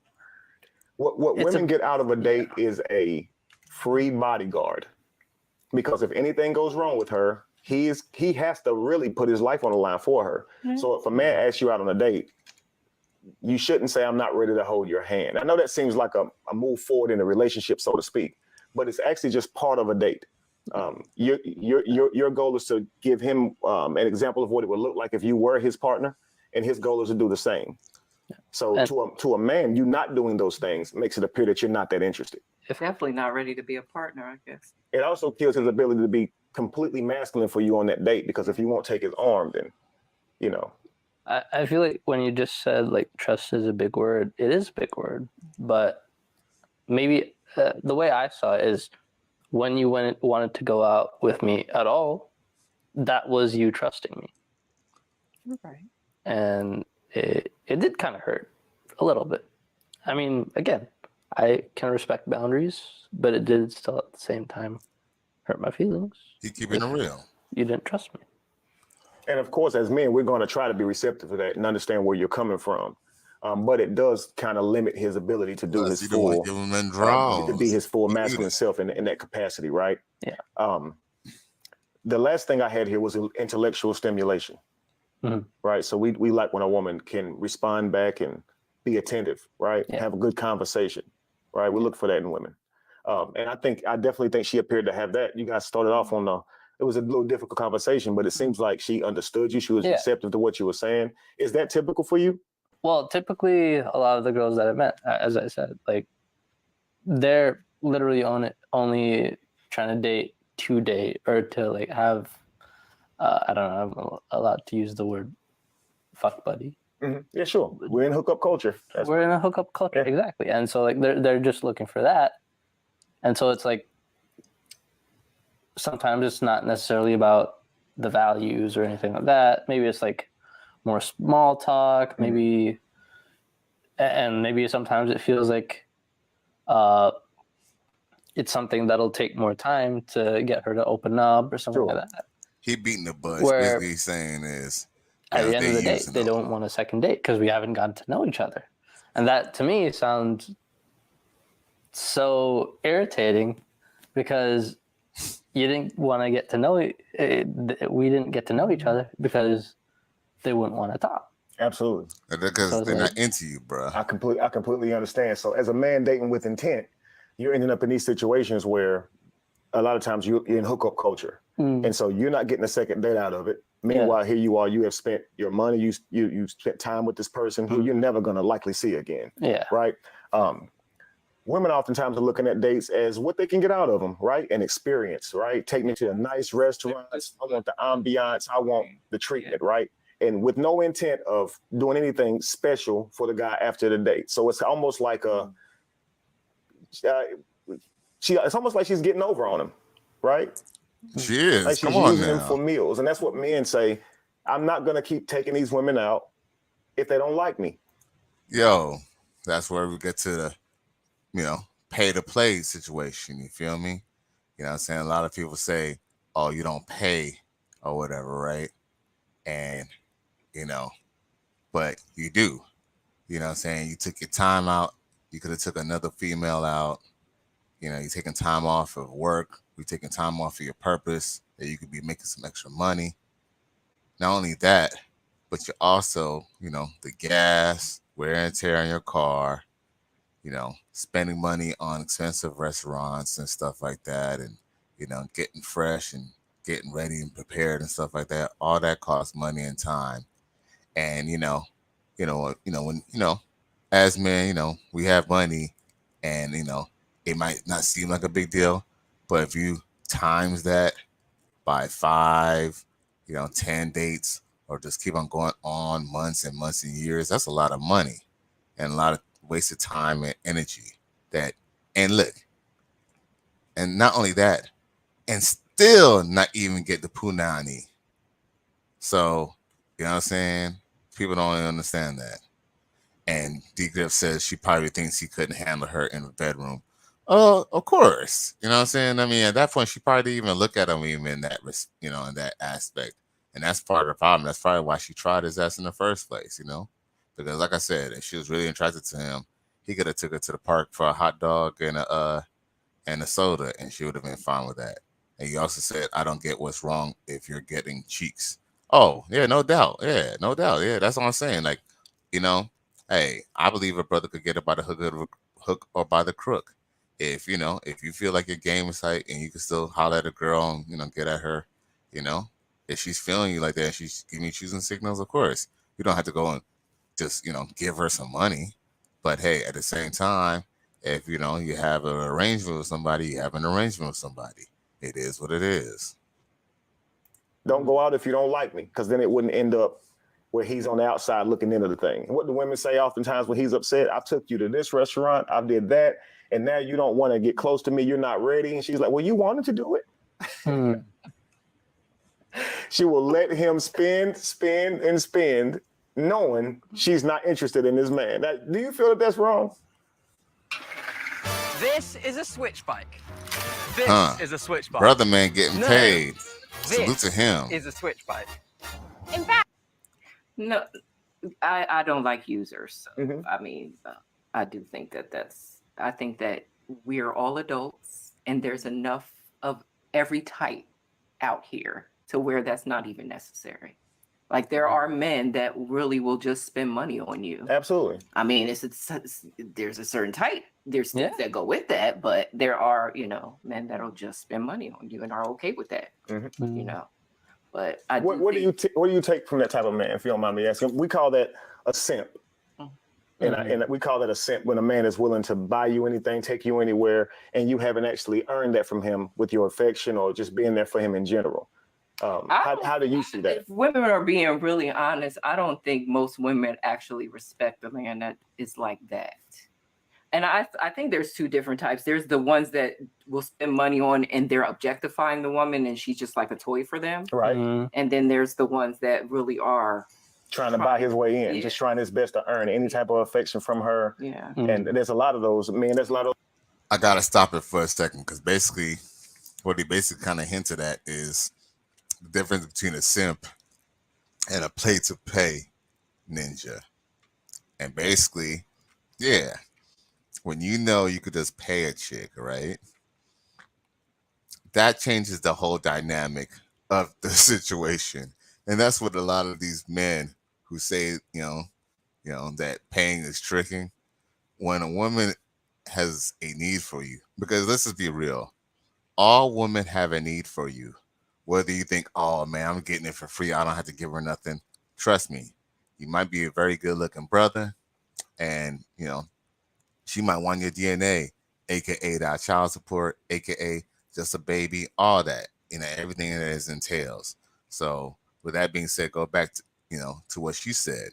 word. What women get out of a date is a free bodyguard, because if anything goes wrong with her, he has to really put his life on the line for her. So if a man asks you out on a date, you shouldn't say, I'm not ready to hold your hand. I know that seems like a move forward in a relationship, so to speak, but it's actually just part of a date. Your goal is to give him an example of what it would look like if you were his partner, and his goal is to do the same. So to a man, you not doing those things makes it appear that you're not that interested. Definitely not ready to be a partner, I guess. It also kills his ability to be completely masculine for you on that date, because if you won't take his arm, then, you know. I feel like when you just said like trust is a big word, it is a big word, but maybe the way I saw it is when you wanted to go out with me at all, that was you trusting me. Right. And it did kind of hurt a little bit. I mean, again, I can respect boundaries, but it did still at the same time hurt my feelings. He keeping it real. You didn't trust me. And of course, as men, we're going to try to be receptive to that and understand where you're coming from. But it does kind of limit his ability to do his full, to be his full masculine self in that capacity, right? Yeah. The last thing I had here was intellectual stimulation, right? So we like when a woman can respond back and be attentive, right? Yeah. Have a good conversation, right? We look for that in women. And I definitely think she appeared to have that. You guys started off on it was a little difficult conversation, but it seems like she understood you. She was receptive to what you were saying. Is that typical for you? Well, typically a lot of the girls that I met, as I said, like they're literally only trying to date to date or to like have, I don't know, I'm allowed to use the word fuck buddy. Mm-hmm. Yeah, sure. We're in hookup culture. We're in a hookup culture, exactly. And so like they're just looking for that. And so it's like, sometimes it's not necessarily about the values or anything like that. Maybe it's like more small talk, maybe, and maybe sometimes it feels like it's something that'll take more time to get her to open up or something like that. He beating the bush. What he's saying is, at the end of the day, they don't want a second date because we haven't gotten to know each other. And that to me sounds so irritating because you didn't want to get to know we didn't get to know each other because they wouldn't want to talk. Absolutely. Because they're not into you, bro. I completely understand. So as a man dating with intent, you're ending up in these situations where a lot of times you're in hookup culture. And so you're not getting a second date out of it. Meanwhile, here you are, you have spent your money, you spent time with this person who you're never going to likely see again. Yeah. Right? Women oftentimes are looking at dates as what they can get out of them, right? An experience, right? Take me to a nice restaurant. I want the ambiance. I want the treatment, right? And with no intent of doing anything special for the guy after the date. So it's almost like it's almost like she's getting over on him, right? She is. Like she's using him for meals. And that's what men say. I'm not going to keep taking these women out if they don't like me. Yo, that's where we get to the, pay to play situation. You feel me? You know what I'm saying? A lot of people say, oh, you don't pay or whatever, right? And, but you do. You know what I'm saying? You took your time out. You could have took another female out. You're taking time off of work. You're taking time off of your purpose that you could be making some extra money. Not only that, but you're also, the gas, wear and tear on your car, spending money on expensive restaurants and stuff like that. And, getting fresh and getting ready and prepared and stuff like that. All that costs money and time. And, when, as men, we have money and, it might not seem like a big deal, but if you times that by 5, 10 dates, or just keep on going on months and months and years, that's a lot of money and a lot of wasted time and energy and look, and not only that, and still not even get the punani. So, you know what I'm saying? People don't even understand that. And D Grip says she probably thinks he couldn't handle her in the bedroom. Oh, of course. You know what I'm saying? I mean, at that point, she probably didn't even look at him even in that, in that aspect. And that's part of the problem. That's probably why she tried his ass in the first place, Because like I said, if she was really attracted to him, he could have took her to the park for a hot dog and a soda, and she would have been fine with that. And he also said, I don't get what's wrong if you're getting cheeks. Oh, yeah, no doubt. Yeah, no doubt. Yeah, that's what I'm saying. Like, hey, I believe a brother could get it by the hook or by the crook. if if you feel like your game is tight and you can still holler at a girl and get at her, if she's feeling you like that and she's giving you choosing signals, of course you don't have to go and just give her some money. But hey, at the same time, if you have an arrangement with somebody, you have an arrangement with somebody. It is what it is. Don't go out if you don't like me, because then it wouldn't end up where he's on the outside looking into the thing. And what do women say oftentimes when he's upset? I took you to this restaurant, I did that, and now you don't want to get close to me, you're not ready. And she's like, well, you wanted to do it. She will let him spend, and spend, knowing she's not interested in this man. Do you feel that that's wrong? This is a switch bike. This is a switch bike. Brother man getting paid. Salute to him. Is a switch bike. In fact, no, I don't like users. So, Mhm. I mean, I do think I think that we're all adults and there's enough of every type out here to where that's not even necessary. Like there are men that really will just spend money on you. Absolutely. I mean, there's a certain type. There's things that go with that, but there are, men that'll just spend money on you and are okay with that. But what do you take from that type of man, if you don't mind me asking? We call that a simp. And we call that a simp when a man is willing to buy you anything, take you anywhere, and you haven't actually earned that from him with your affection or just being there for him in general. How do you see that? If women are being really honest, I don't think most women actually respect a man that is like that. And I think there's two different types. There's the ones that will spend money on and they're objectifying the woman and she's just like a toy for them. Right. And then there's the ones that really are trying to buy his way in, just trying his best to earn any type of affection from her. Yeah. And there's a lot of those. I gotta stop it for a second, because basically what he basically kind of hinted at is the difference between a simp and a play to pay ninja. And basically, when you could just pay a chick, right? That changes the whole dynamic of the situation. And that's what a lot of these men who say, that paying is tricking. When a woman has a need for you, because let's just be real, all women have a need for you. Whether you think, oh man, I'm getting it for free, I don't have to give her nothing. Trust me, you might be a very good looking brother, and she might want your DNA, aka that child support, aka just a baby, all that, everything that it entails. So with that being said, go back to to what she said.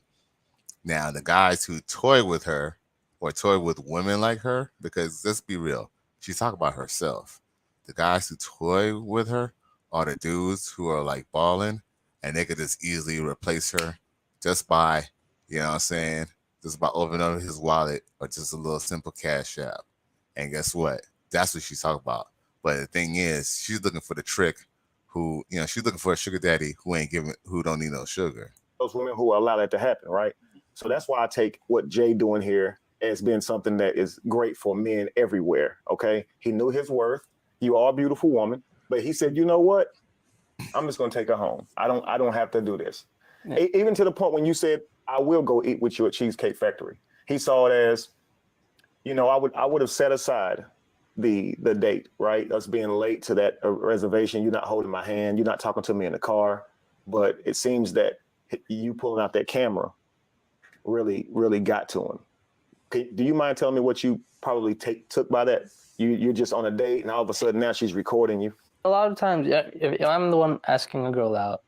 Now the guys who toy with her or toy with women like her, because let's be real, she's talking about herself. The guys who toy with her are the dudes who are like balling, and they could just easily replace her just by, just by opening up his wallet or just a little simple cash app. And guess what? That's what she's talking about. But the thing is, she's looking for the trick who, she's looking for a sugar daddy who don't need no sugar. Those women who allow that to happen, right? So that's why I take what Jay doing here as being something that is great for men everywhere, okay? He knew his worth. You are a beautiful woman. But he said, you know what? I'm just going to take her home. I don't have to do this. Yeah. Even to the point when you said, I will go eat with you at Cheesecake Factory. He saw it as, I would have set aside the date, right? Us being late to that reservation. You're not holding my hand. You're not talking to me in the car. But it seems that you pulling out that camera really, really got to him. Do you mind telling me what you probably took by that? You're just on a date and all of a sudden now she's recording you. A lot of times, if I'm the one asking a girl out,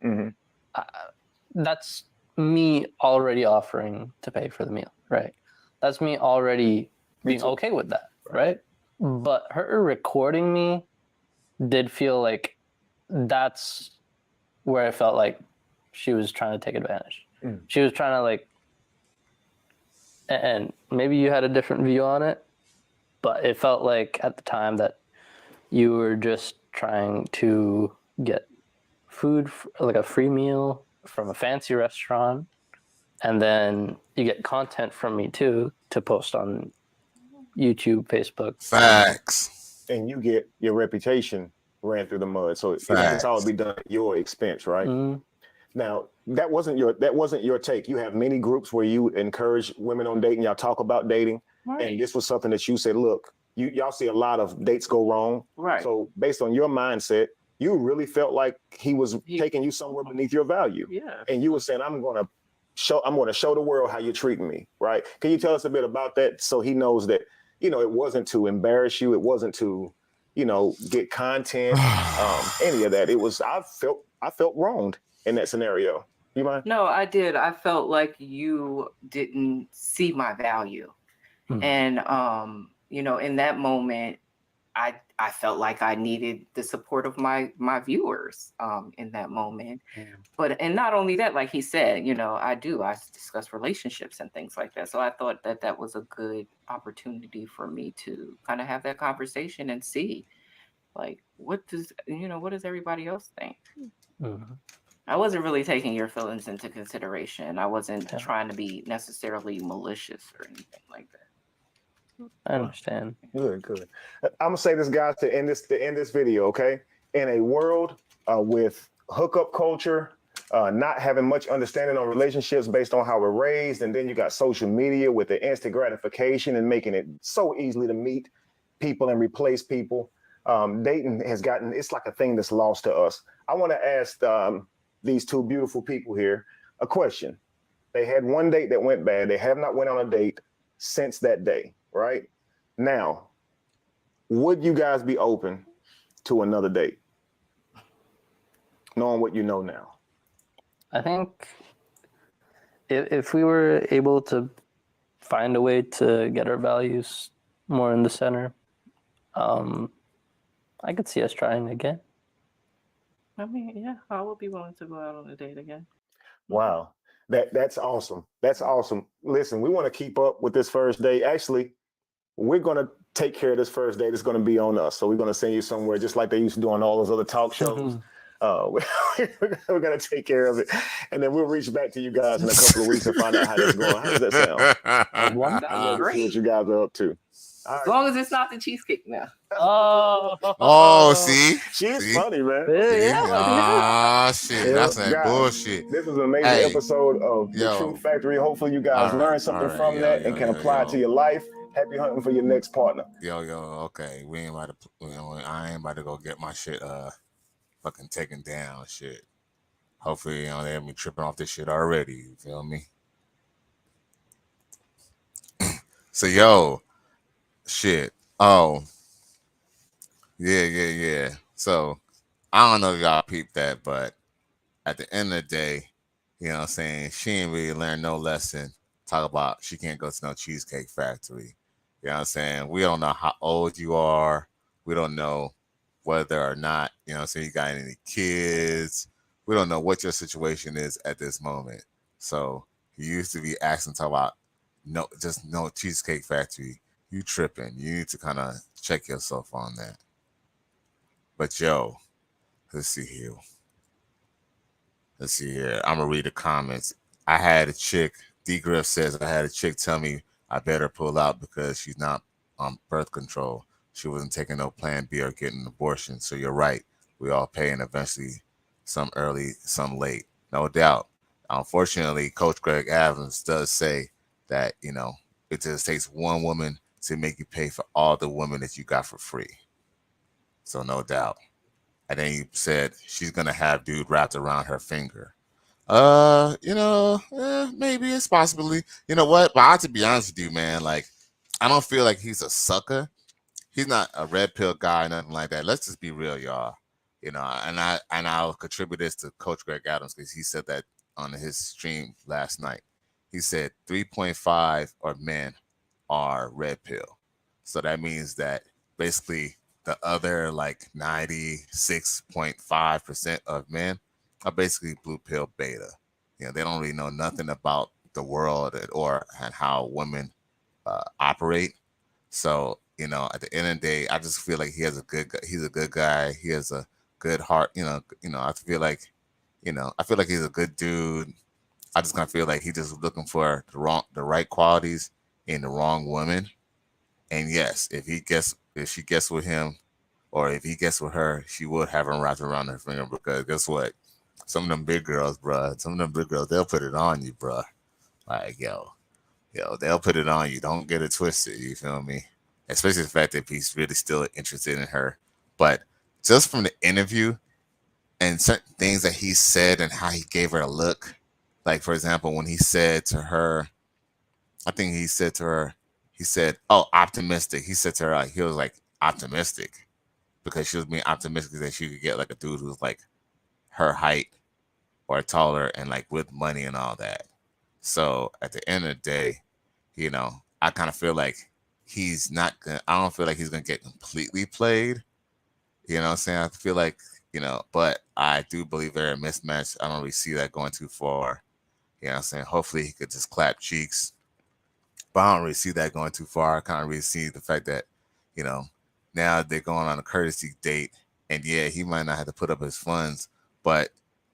that's me already offering to pay for the meal, right? That's me already being okay with that, right? But her recording me did feel like that's where I felt like she was trying to take advantage. She was trying to and maybe you had a different view on it, but it felt like at the time that you were just trying to get food, like a free meal from a fancy restaurant, and then you get content from me too to post on YouTube, Facebook. Facts. And you get your reputation ran through the mud. So it's all be done at your expense, right? Mm-hmm. Now, that wasn't your take. You have many groups where you encourage women on dating. Y'all talk about dating. Right. And this was something that you said, look, y'all see a lot of dates go wrong. Right. So based on your mindset, you really felt like he was taking you somewhere beneath your value. Yeah. And you were saying, I'm going to show the world how you're treating me, right? Can you tell us a bit about that so he knows that, it wasn't to embarrass you, it wasn't to, get content, any of that. It was I felt wronged in that scenario. You mind? No, I did. I felt like you didn't see my value. And in that moment, I felt like I needed the support of my viewers in that moment. And not only that, like he said, I discuss relationships and things like that. So I thought that was a good opportunity for me to kind of have that conversation and see, like, what does everybody else think? I wasn't really taking your feelings into consideration. I wasn't trying to be necessarily malicious or anything like that. I understand. Good. I'm gonna say this, guys, to end this video, okay? In a world with hookup culture, not having much understanding on relationships based on how we're raised, and then you got social media with the instant gratification and making it so easily to meet people and replace people. Dating it's like a thing that's lost to us. I want to ask these two beautiful people here a question. They had one date that went bad. They have not went on a date since that day, right? Now, would you guys be open to another date, knowing what you know now? I think if we were able to find a way to get our values more in the center, I could see us trying again. I mean, yeah, I would be willing to go out on a date again. Wow. That's awesome. That's awesome. Listen, we want to keep up with this first date. Actually, we're going to take care of this first date. It's going to be on us. So we're going to send you somewhere just like they used to do on all those other talk shows. We're going to take care of it. And then we'll reach back to you guys in a couple of weeks and find out how that's going. How does that sound? That'd be See great. what you guys are up to. As long as it's not the cheesecake now. See? She's funny, man. Shit. That's that bullshit. This was an amazing episode of The Truth Factory. Hopefully you guys learned something from that and can apply it to your life. Happy hunting for your next partner. Okay. We ain't about to, I ain't about to go get my shit fucking taken down, shit. Hopefully, they have me tripping off this shit already. You feel me? So, shit. Oh. Yeah. So, I don't know if y'all peeped that, but at the end of the day, you know what I'm saying, she ain't really learned no lesson. Talk about she can't go to no Cheesecake Factory. You know what I'm saying? We don't know how old you are. We don't know whether or not, you know what I'm saying, you got any kids. We don't know what your situation is at this moment. So you used to be asking about no Cheesecake Factory. You tripping. You need to kind of check yourself on that. But let's see here. I'm gonna read the comments. I had a chick, D Griff says, I had a chick tell me I better pull out because she's not on birth control. She wasn't taking no plan B or getting an abortion. So you're right. We all pay, and eventually some early, some late. No doubt. Unfortunately, Coach Greg Adams does say that, it just takes one woman to make you pay for all the women that you got for free. So no doubt. And then you said she's going to have dude wrapped around her finger. Maybe it's possibly. You know what? But I have to be honest with you, man. Like, I don't feel like he's a sucker. He's not a red pill guy, nothing like that. Let's just be real, y'all. And I'll contribute this to Coach Greg Adams because he said that on his stream last night. He said 3.5 or men are red pill. So that means that basically the other like 96.5% of men are basically blue pill beta. They don't really know nothing about the world and how women operate. So, at the end of the day, I just feel like he's a good guy. He has a good heart. I feel like he's a good dude. I just kind of feel like he's just looking for the right qualities in the wrong woman. And yes, if she gets with him, or if he gets with her, she would have him wrapped around her finger, because guess what? Some of them big girls, they'll put it on you, bruh. Like, yo, they'll put it on you. Don't get it twisted. You feel me? especially the fact that he's really still interested in her. But just from the interview and certain things that he said and how he gave her a look, like for example, when he said to her, I think he said to her, he said, "Oh, optimistic." He said to her, like, he was like optimistic because she was being optimistic that she could get like a dude who's like her height or taller and like with money and all that. So at the end of the day, I kind of feel like he's not gonna, I don't feel like he's gonna get completely played. You know what I'm saying? I feel like, but I do believe they're a mismatch. I don't really see that going too far. You know what I'm saying? Hopefully he could just clap cheeks. But I don't really see that going too far. I kind of really see the fact that, you know, now they're going on a courtesy date. And yeah, he might not have to put up his funds. But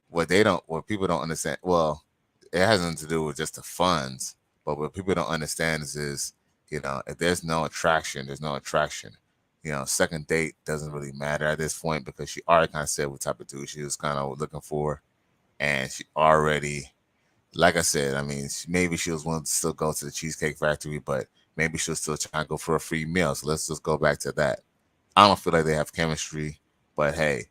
what people don't understand, well, it has nothing to do with just the funds. But what people don't understand is if there's no attraction, there's no attraction. Second date doesn't really matter at this point because she already kind of said what type of dude she was kind of looking for. And she already, like I said, I mean, maybe she was willing to still go to the Cheesecake Factory, but maybe she was still trying to go for a free meal. So let's just go back to that. I don't feel like they have chemistry, but hey,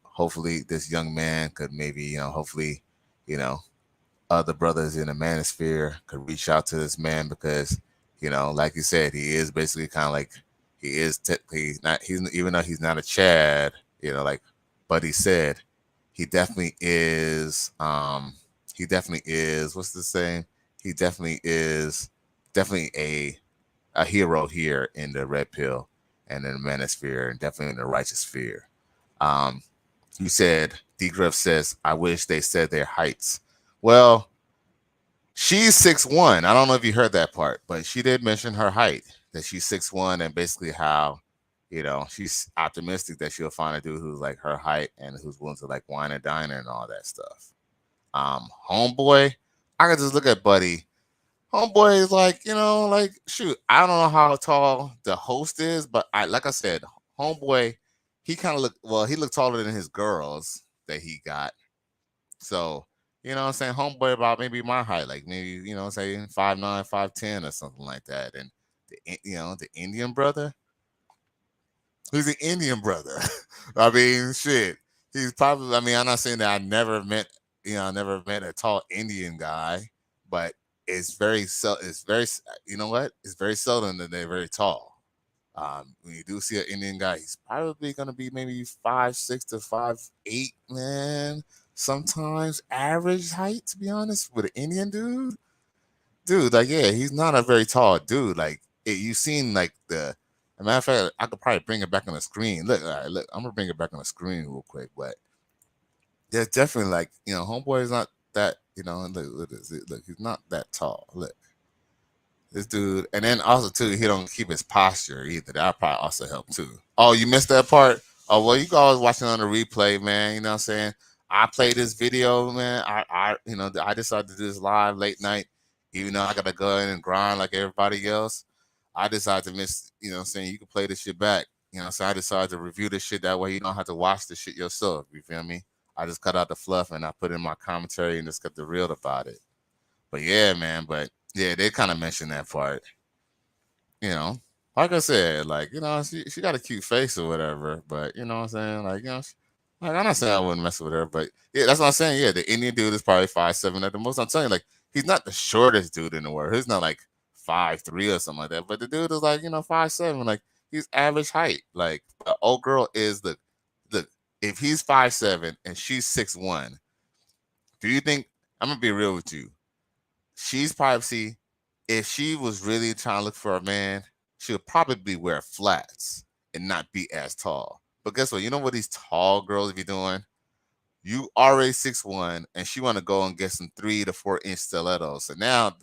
hopefully this young man could maybe, hopefully, you know, other brothers in the manosphere could reach out to this man because, like you said, he is basically kind of like he's even though he's not a Chad, like Buddy said, he definitely is. He definitely is. What's the saying? He definitely a hero here in the red pill and in the manosphere and definitely in the righteous sphere. Um, you said D Griff says, "I wish they said their heights." Well, she's 6'1". I don't know if you heard that part, but she did mention her height, that she's 6'1", and basically how, she's optimistic that she'll find a dude who's like her height and who's willing to like wine and dine her and all that stuff. Homeboy, I could just look at Buddy. Homeboy is like, like shoot, I don't know how tall the host is, but like I said, Homeboy, he kind of he looked taller than his girls that he got. So, you know what I'm saying? Homeboy about maybe my height, like maybe, saying 5'9", 5'10" or something like that. And the Indian brother, who's an Indian brother. I mean, shit. He's probably, I mean, I'm not saying that I never met a tall Indian guy, but it's very, you know what? It's very seldom that they're very tall. When you do see an Indian guy, he's probably going to be maybe 5'6" to 5'8", man. Sometimes average height, to be honest, with an Indian dude, like, yeah, he's not a very tall dude. Like, you've seen, like, as a matter of fact, I could probably bring it back on the screen. Look, all right, look, I'm going to bring it back on the screen real quick, but there's definitely, like, Homeboy is not that, look, he's not that tall. Look. This dude, and then also too, he don't keep his posture either. That probably also help too. Oh, you missed that part? Oh, well, you can always watch it on the replay, man. You know what I'm saying? I played this video, man. I decided to do this live late night, even though I gotta go in and grind like everybody else. I decided to miss, what I'm saying, you can play this shit back. So I decided to review this shit that way you don't have to watch the shit yourself. You feel me? I just cut out the fluff and I put in my commentary and just got the real about it. But yeah, man, yeah, they kind of mentioned that part. Like I said, like, she got a cute face or whatever, but you know what I'm saying? Like, like, I'm not saying I wouldn't mess with her, but yeah, that's what I'm saying. Yeah, the Indian dude is probably 5'7" at the most. I'm telling you, like, he's not the shortest dude in the world. He's not like 5'3" or something like that, but the dude is like, 5'7". Like, he's average height. Like, the old girl is look, if he's 5'7" and she's 6'1", do you think, I'm gonna be real with you, she's probably, if she was really trying to look for a man, she would probably wear flats and not be as tall. But guess what? You know what these tall girls be doing? You already 6'1", and she want to go and get some 3 to 4 inch stilettos. So now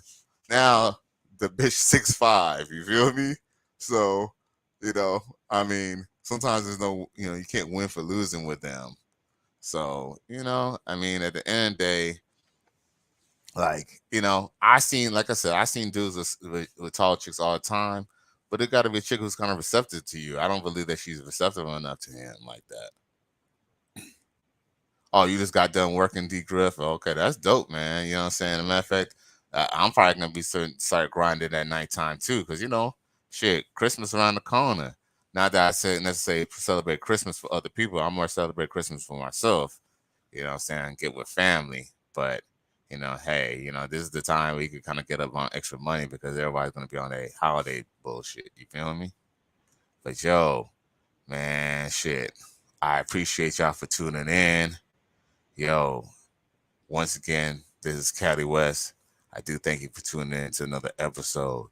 the bitch 6'5". You feel me? So, I mean, sometimes there's no, you can't win for losing with them. So, I mean, at the end of the day, like, I seen dudes with tall chicks all the time, but it got to be a chick who's kind of receptive to you. I don't believe that she's receptive enough to him like that. Oh, you just got done working, D Griff. Okay, that's dope, man. You know what I'm saying? As a matter of fact, I'm probably going to start grinding at nighttime too, because, shit, Christmas around the corner. Not that I said necessarily celebrate Christmas for other people. I'm more celebrate Christmas for myself. You know what I'm saying? Get with family. But, you know, hey, you know, this is the time we could kind of get up on extra money because everybody's going to be on a holiday bullshit. You feel me? But yo, man, shit. I appreciate y'all for tuning in. Yo, once again, this is Cali West. I do thank you for tuning in to another episode,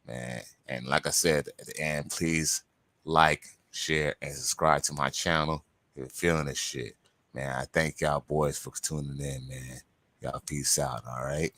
man. And like I said at the end, please like, share, and subscribe to my channel if you're feeling this shit. Man, I thank y'all boys for tuning in, man. Y'all peace out, all right?